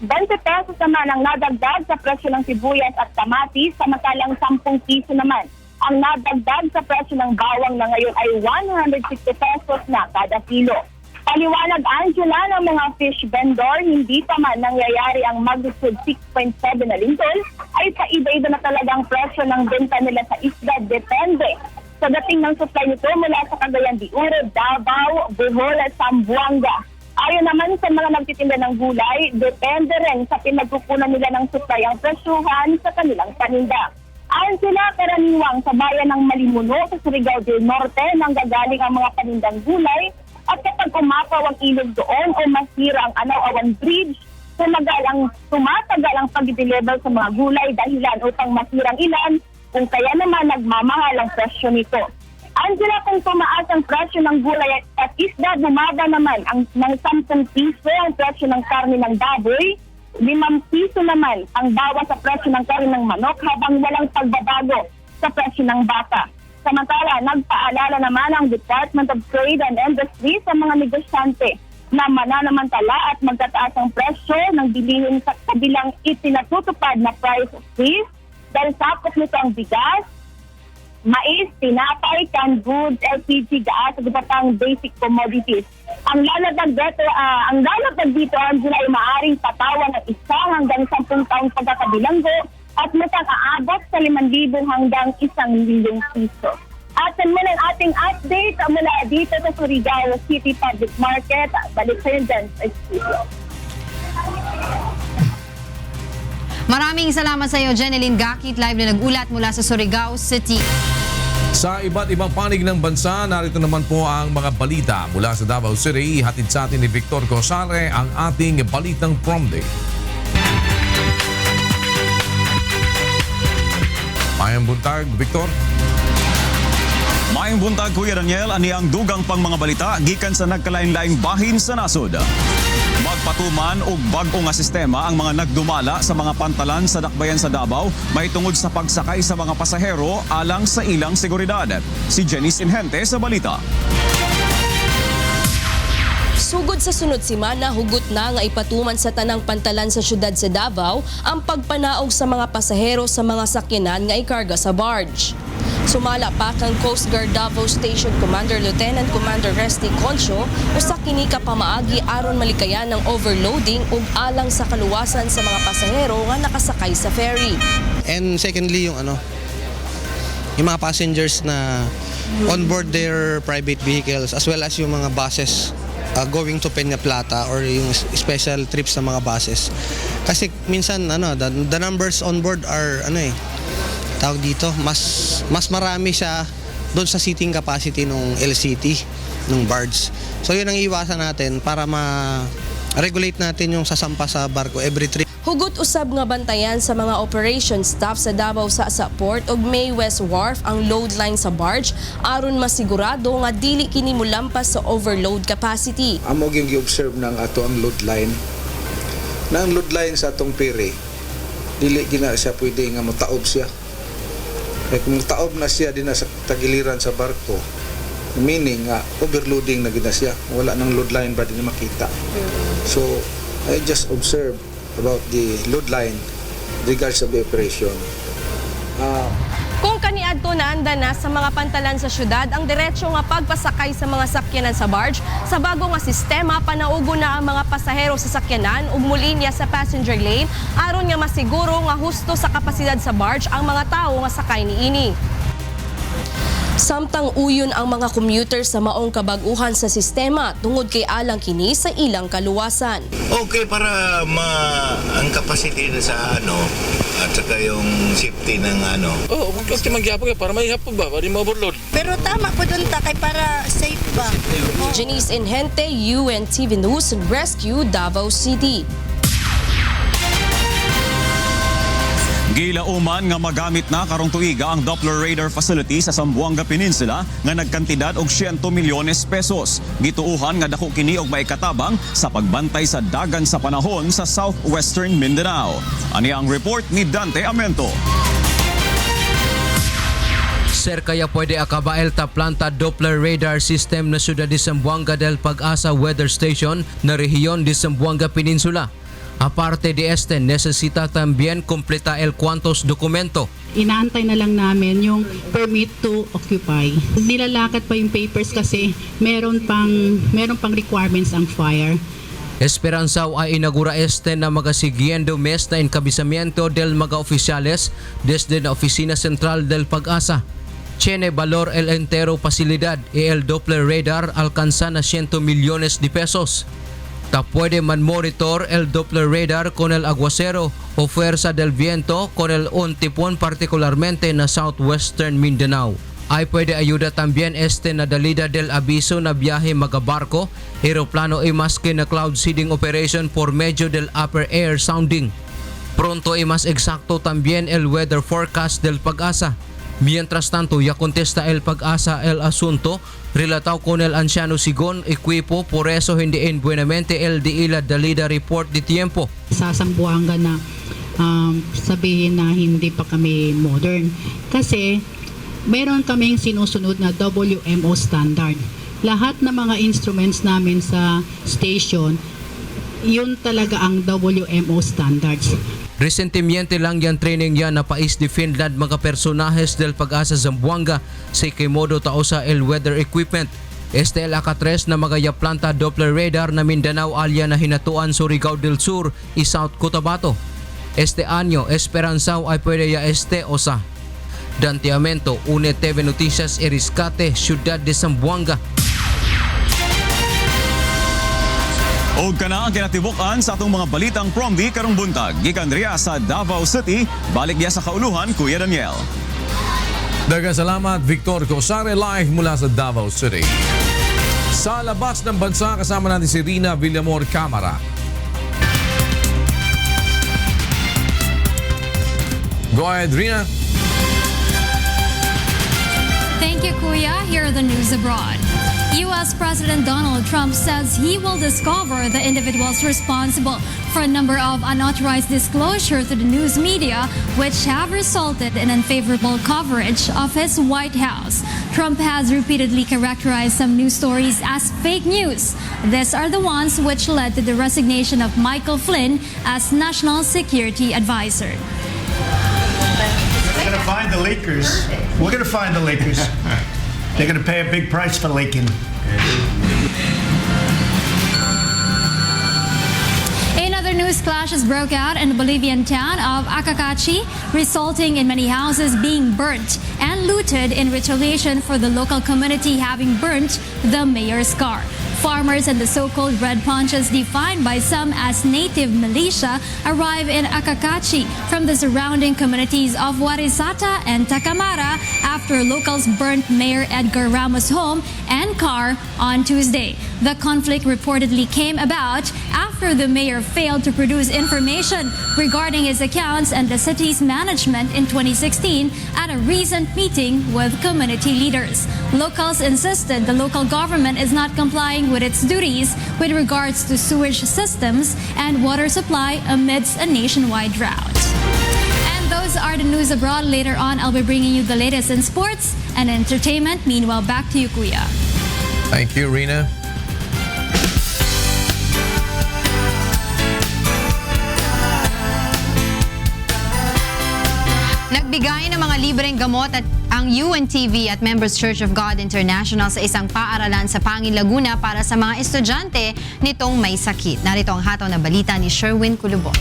20 pesos naman ang nadagdag sa presyo ng sibuyas at kamatis, samantalang 10 piso naman ang nadagdag sa presyo ng bawang na ngayon ay 160 pesos na kada kilo. Paliwanag, Angela, ng mga fish vendor, hindi pa man nangyayari ang magnitude 6.7 na lindol, ay sa iba-iba na talagang presyo ng benta nila sa isda, depende sa dating ng supply nito mula sa Cagayan de Oro, Davao, Bohol at Zamboanga. Ayon naman sa mga nagtitinda ng gulay, depende rin sa pinagkukunan nila ng supply ang presyuhan sa kanilang paninda. Ayon sila, karaniwang sa bayan ng Malimuno sa Surigao del Norte nang gagaling ang mga panindang gulay. At kapag umapaw ang ilog doon o masira ang Anaw-Awan Bridge, tumatagal ang pag-deliver sa mga gulay dahilan upang masirang ilan, kung kaya naman nagmamahal ang presyo nito. Angela, kung tumaas ang presyo ng gulay at isda, bumaba naman ng 10 piso ang presyo ng karne ng baboy, 5 piso naman ang bawas sa presyo ng karne ng manok habang walang pagbabago sa presyo ng baka. Samantala, nagpaalala naman ang Department of Trade and Industry sa mga negosyante na mananamantala at magtataas ang presyo ng bilihin sa kabilang itinatutupad na price freeze dahil sakop nito ang bigas, mais, tinapay, canned goods, LPG, gas at iba pang basic commodities. Ang lalagdag dito ang ay maaaring patawan ng 1 hanggang 10 taong pagkakabilanggo at matang aabot sa 5,000 hanggang 1,000 piso. At mula ang ating update mula dito sa Surigao City Public Market. Balik sa yun dyan sa studio. Maraming salamat sa iyo, Jeneline Gakit, live na nag-ulat mula sa Surigao City. Sa iba't ibang panig ng bansa, narito naman po ang mga balita mula sa Davao City. Hatid sa atin ni Victor Cosare ang ating Balitang Prom Day. Mayang buntag, Victor. Mayang buntag, Kuya Daniel, ani ang dugang pang mga balita gikan sa nagkalain-laing bahin sa nasod. Magpatuman og bag-o nga sistema ang mga nagdumala sa mga pantalan sa dakbayan sa Davao mahitungod sa pagsakay sa mga pasahero alang sa ilang seguridad. Si Jenny Sinhente sa balita. Sugod sa sunod simana, hugot na nga ipatuman sa tanang pantalan sa syudad sa Davao ang pagpanaog sa mga pasahero sa mga sakyanan nga ikarga sa barge. Sumala pa kang Coast Guard Davao Station Commander Lieutenant Commander Resty Concho usa kini ka pamaagi aron malikayan ng overloading ug alang sa kaluwasan sa mga pasahero nga nakasakay sa ferry. And secondly, yung mga passengers na on board their private vehicles as well as yung mga buses going to Peña Plata or yung special trips ng mga buses. Kasi minsan the numbers on board are tawag dito, mas marami siya doon sa seating capacity ng LCT, ng barge. So yun ang iwasan natin para ma-regulate natin yung sasampa sa barko every trip. Hugot usab nga bantayan sa mga operation staff sa Davao sa Port ug May West Wharf ang load line sa barge aron masigurado nga dili kini molampas sa overload capacity. Amo gyud gi-observe ng ato ang load line. Na ang load line sa atong piri dili gina siya pwede nga motaob siya. Kaya kung taob na siya din sa tagiliran sa barko, meaning nga overloading na gina siya. Wala nang load line ba din makita. So I just observe about the load line regards of the operation. Kung kaniadto naanda na sa mga pantalan sa syudad ang diretso nga pagpasakay sa mga sakyanan sa barge, sa bago nga sistema panaugo na ang mga pasahero sa sakyanan ug mulinya sa passenger lane aron nga masiguro nga husto sa kapasidad sa barge ang mga tawo nga sakay niini. Samtang uyon ang mga commuter sa maong kabag-uhan sa sistema tungod kay alang kini sa ilang kaluwasan. Okay para ang capacity na sa at saka yung safety ng kasi magyapag para may hapon ba, para ma-overload. Pero tama po doon kay para safe ba. Janice Inhente, UNTV News, Rescue, Davao City. Gilauman nga magamit na karong tuiga ang Doppler radar facility sa Zamboanga Peninsula nga nagkantidad og 100 milyones pesos. Gituuhan nga dako kini og maikatabang sa pagbantay sa dagan sa panahon sa southwestern Mindanao. Ani ang report ni Dante Amento. Sir, kaya pwede akabael ta planta Doppler radar system na syudad de Zamboanga del Pag-asa Weather Station na rehiyon de Zamboanga Peninsula. Aparte de este, necesita también completa el cuantos documento. Inaantay na lang namin yung permit to occupy. Nilalakad pa yung papers kasi meron pang requirements ang fire. Esperanzao ay inagura este na magasiguiendo mes na encabezamiento del mga oficiales desde la Oficina Central del Pag-asa. Tiene valor el entero facilidad y el Doppler radar alcanza na 100 millones de pesos. Ta puede man monitor el Doppler radar con el aguacero o fuerza del viento con el un tipón particularmente na southwestern Mindanao. Ay puede ayuda también este na dalida del aviso na biyahe magabarko, aeroplano y más que na cloud seeding operation por medio del upper air sounding. Pronto y más exacto también el weather forecast del Pag-asa. Mientras tanto, ya contesta el Pag-asa el asunto relatado con el anciano Sigon equipo, por eso hindi en buenamente el de ila dalida report de tiempo. Sa Zamboanga na sabihin na hindi pa kami modern kasi meron kaming sinusunod na WMO standard. Lahat ng mga instruments namin sa station, yun talaga ang WMO standards. Resentimiento lang yan training yan na pais de Finland mga personajes del Pag-asa Zamboanga sa Kimodo tao sa el weather equipment. Este el AK-3 na magaya planta Doppler radar na Mindanao alya na hinatuan Surigao del Sur y South Cotabato. Este año Esperanzao ay pwede ya este osa. Dantiamento, UNTV Noticias y Rescate, Ciudad de Zamboanga. O kana ang kinatibukan sa atong mga balitang promdi karong buntag. Gikan riya sa Davao City, balik diya sa kauluhan, Kuya Daniel. Daghang salamat, Victor Cosare, live mula sa Davao City. Sa labas ng bansa, kasama natin si Rina Villamor Camara. Go ahead, Rina. Thank you, Kuya. Here are the news abroad. U.S. President Donald Trump says he will discover the individuals responsible for a number of unauthorized disclosures to the news media, which have resulted in unfavorable coverage of his White House. Trump has repeatedly characterized some news stories as fake news. These are the ones which led to the resignation of Michael Flynn as National Security Advisor. We're going to find the leakers. We're going to find the leakers. They're going to pay a big price for leaking. Another news clashes broke out in the Bolivian town of Acacachi, resulting in many houses being burnt and looted in retaliation for the local community having burnt the mayor's car. Farmers and the so-called red ponchos, defined by some as native militia, arrive in Acakachi from the surrounding communities of Warisata and Tacamara after locals burnt Mayor Edgar Ramos' home and car on Tuesday. The conflict reportedly came about after the mayor failed to produce information regarding his accounts and the city's management in 2016 at a recent meeting with community leaders. Locals insisted the local government is not complying with its duties with regards to sewage systems and water supply amidst a nationwide drought. And those are the news abroad. Later on, I'll be bringing you the latest in sports and entertainment. Meanwhile, back to you, Kuya. Thank you, Rina. Nagbigay ng mga libreng gamot at ang UNTV at Members Church of God International sa isang paaralan sa Pangil, Laguna para sa mga estudyante nitong may sakit. Narito ang hataw na balita ni Sherwin Culubon.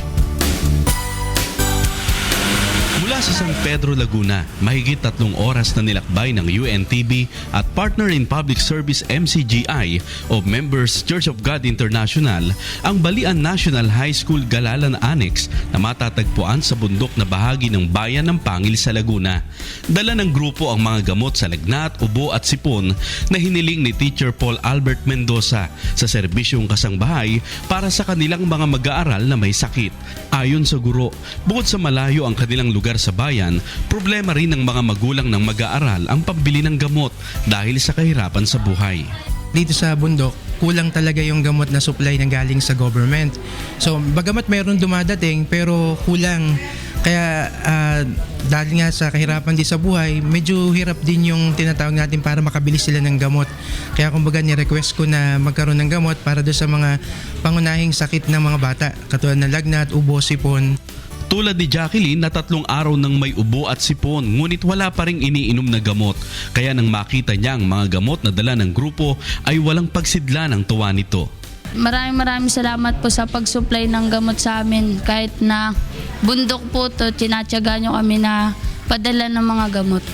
Mula sa San Pedro, Laguna, mahigit 3 oras na nilakbay ng UNTV at Partner in Public Service MCGI o Members Church of God International ang Balian National High School Galalan Annex na matatagpuan sa bundok na bahagi ng bayan ng Pangil sa Laguna. Dala ng grupo ang mga gamot sa lagnat, ubo at sipon na hiniling ni Teacher Paul Albert Mendoza sa serbisyong kasangbahay para sa kanilang mga mag-aaral na may sakit. Ayon sa guro, bukod sa malayo ang kanilang lugar sa bayan, problema rin ng mga magulang ng mag-aaral ang pambili ng gamot dahil sa kahirapan sa buhay. Dito sa bundok, kulang talaga yung gamot na supply ng galing sa government. So, bagamat mayroon dumadating pero kulang. Kaya dahil nga sa kahirapan din sa buhay, medyo hirap din yung tinatawag natin para makabili sila ng gamot. Kaya kumbaga ni-request ko na magkaroon ng gamot para doon sa mga pangunahing sakit ng mga bata, katulad ng lagnat, ubo, sipon. Tulad ni Jacqueline na 3 araw nang may ubo at sipon ngunit wala pa ring iniinom na gamot. Kaya nang makita niya ang mga gamot na dala ng grupo ay walang pagsidla ng tuwa nito. Maraming salamat po sa pag-supply ng gamot sa amin. Kahit na bundok po to, tinatyaga nyo kami na padala ng mga gamot.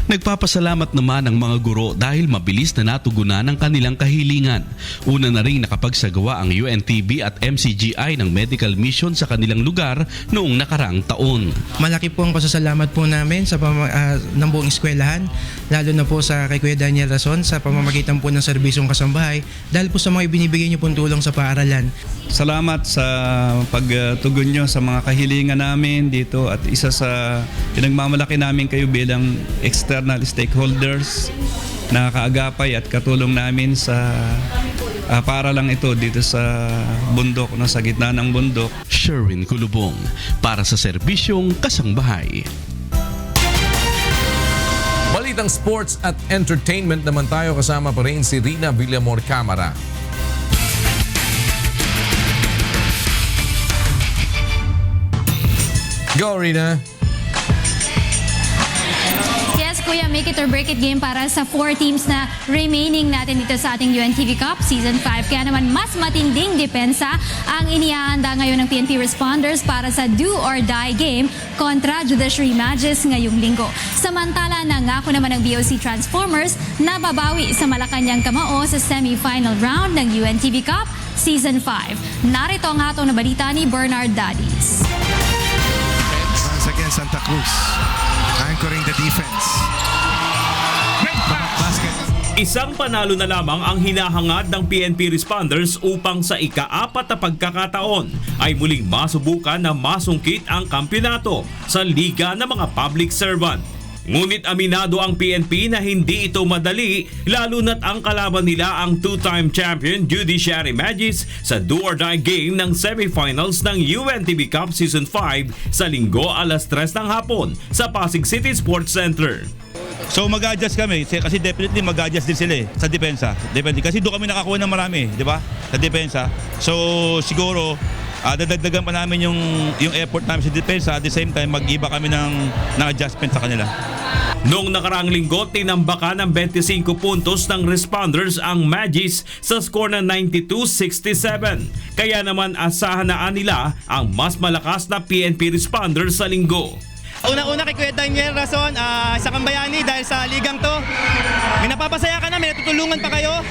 Nagpapasalamat naman ang mga guro dahil mabilis na natugunan ang kanilang kahilingan. Una na rin nakapagsagawa ang UNTV at MCGI ng medical mission sa kanilang lugar noong nakaraang taon. Malaki po ang pasasalamat po namin sa ng buong eskwelahan, lalo na po sa kay Kuya Daniel Rason sa pamamagitan po ng serbisyong kasambahay dahil po sa mga ibinibigay niyo pong tulong sa paaralan. Salamat sa pagtugon nyo sa mga kahilingan namin dito at isa sa pinagmamalaki namin kayo bilang external stakeholders na kaagapay at katulong namin sa paaralang ito dito sa bundok, no, sa gitna ng bundok. Sherwin Culubong para sa serbisyong kasangbahay. Balitang sports at entertainment naman tayo, kasama pa rin si Rina Villamor Camara. Go, Rina! Kuya, make it or break it game para sa 4 teams na remaining natin dito sa ating UNTV Cup Season 5. Kaya naman mas matinding depensa ang inihahanda ngayon ng PNP Responders para sa do or die game kontra Judiciary Magis ngayong linggo. Samantala, nangako naman ng BOC Transformers na babawi sa Malacanang Kamao sa semi-final round ng UNTV Cup Season 5. Narito ang hatong na balita ni Bernard Dadis. Once again, Santa Cruz anchoring the defense. Isang panalo na lamang ang hinahangad ng PNP Responders upang sa ika-4 na pagkakataon ay muling masubukan na masungkit ang kampyonato sa Liga ng mga Public Servant. Ngunit aminado ang PNP na hindi ito madali, lalo na't ang kalaban nila ang 2-time champion Judiciary Magis sa do-or-die game ng semifinals ng UNTV Cup Season 5 sa linggo alas 3 ng hapon sa Pasig City Sports Center. So mag-adjust kami kasi definitely mag-adjust din sila sa depensa. Kasi doon kami nakakuha ng marami, di ba? Sa depensa. So siguro dadagdagan pa namin yung effort namin sa depensa, at the same time mag-iba kami ng adjustment sa kanila. Noong nakaraang linggo, tinambakan ng 25 puntos ng Responders ang Magis sa score na 92-67. Kaya naman asahan na nila ang mas malakas na PNP Responders sa linggo. Una-una kay Kuya Daniel Rason, sa Kambayani dahil sa ligang to. May napapasaya ka na, may natutulungan pa kayo.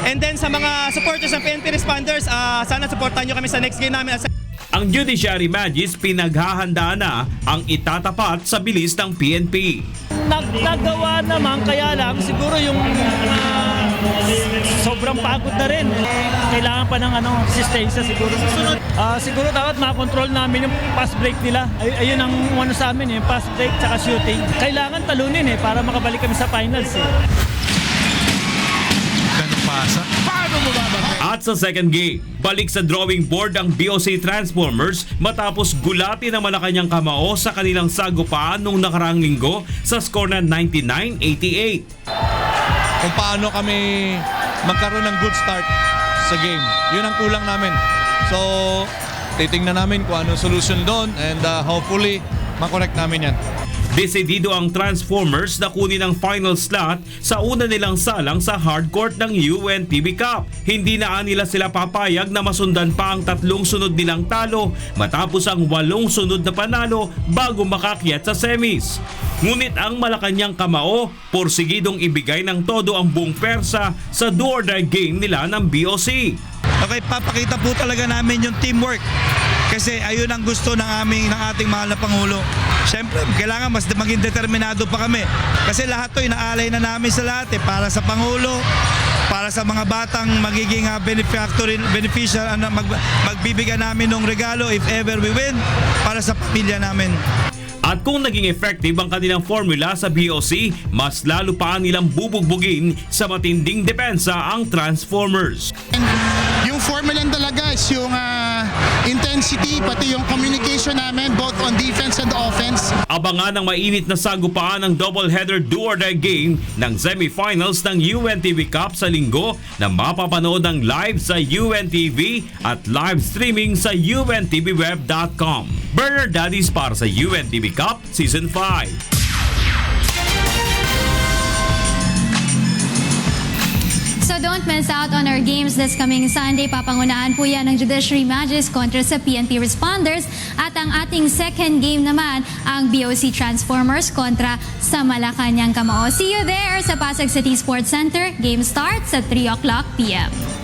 And then sa mga supporters ng PNP Responders, sana supportan nyo kami sa next game namin. Ang Judiciary Magis pinaghahandaan na ang itatapat sa bilis ng PNP. Nagagawa naman, kaya lang siguro yung sobrang pagod na rin. Kailangan pa ng assistensya siguro. Siguro dapat makontrol namin yung pass break nila. Ayun ang ano sa amin, yung pass break tsaka shooting. Kailangan talunin para makabalik kami sa finals. Ganun pasa. Paano mo babangay? At sa second game, balik sa drawing board ang BOC Transformers matapos gulatin ang Malacanang Kamao sa kanilang sagupaan nung nakaraang linggo sa score na 99-88. Kung paano kami magkaroon ng good start sa game. Yun ang kulang namin. So, titingnan namin kung ano solution doon and hopefully makorek namin yan. Desidido ang Transformers na kunin ang final slot sa una nilang salang sa hardcourt ng UNTV Cup. Hindi na nila sila papayag na masundan pa ang 3 sunod nilang talo matapos ang 8 sunod na panalo bago makakyat sa semis. Ngunit ang Malacanang Kamao porsigidong ibigay ng todo ang buong persa sa do-or-die game nila ng BOC. Okay, papakita po talaga namin yung teamwork. Kasi ayun ang gusto ng ating mahal na Pangulo. Siyempre, kailangan mas maging determinado pa kami. Kasi lahat to inaalay na namin sa lahat para sa Pangulo, para sa mga batang magiging beneficial, magbibigyan namin ng regalo if ever we win, para sa pamilya namin. At kung naging effective ang kanilang formula sa BOC, mas lalo pa nilang bubugbugin sa matinding depensa ang Transformers. Yung formula talaga is yung intensity, pati yung communication namin both on defense and offense. Abangan ang mainit na sagupaan ng double-header do-or-die game ng semifinals ng UNTV Cup sa linggo na mapapanood ng live sa UNTV at live streaming sa untvweb.com. Bernard Daddies para sa UNTV Cup Season 5. So don't miss out on our games this coming Sunday. Papangunahan po yan ng Judiciary Magis kontra sa PNP Responders. At ang ating second game naman, ang BOC Transformers kontra sa Malacanang Kamao. See you there sa Pasig City Sports Center. Game starts at 3 o'clock p.m.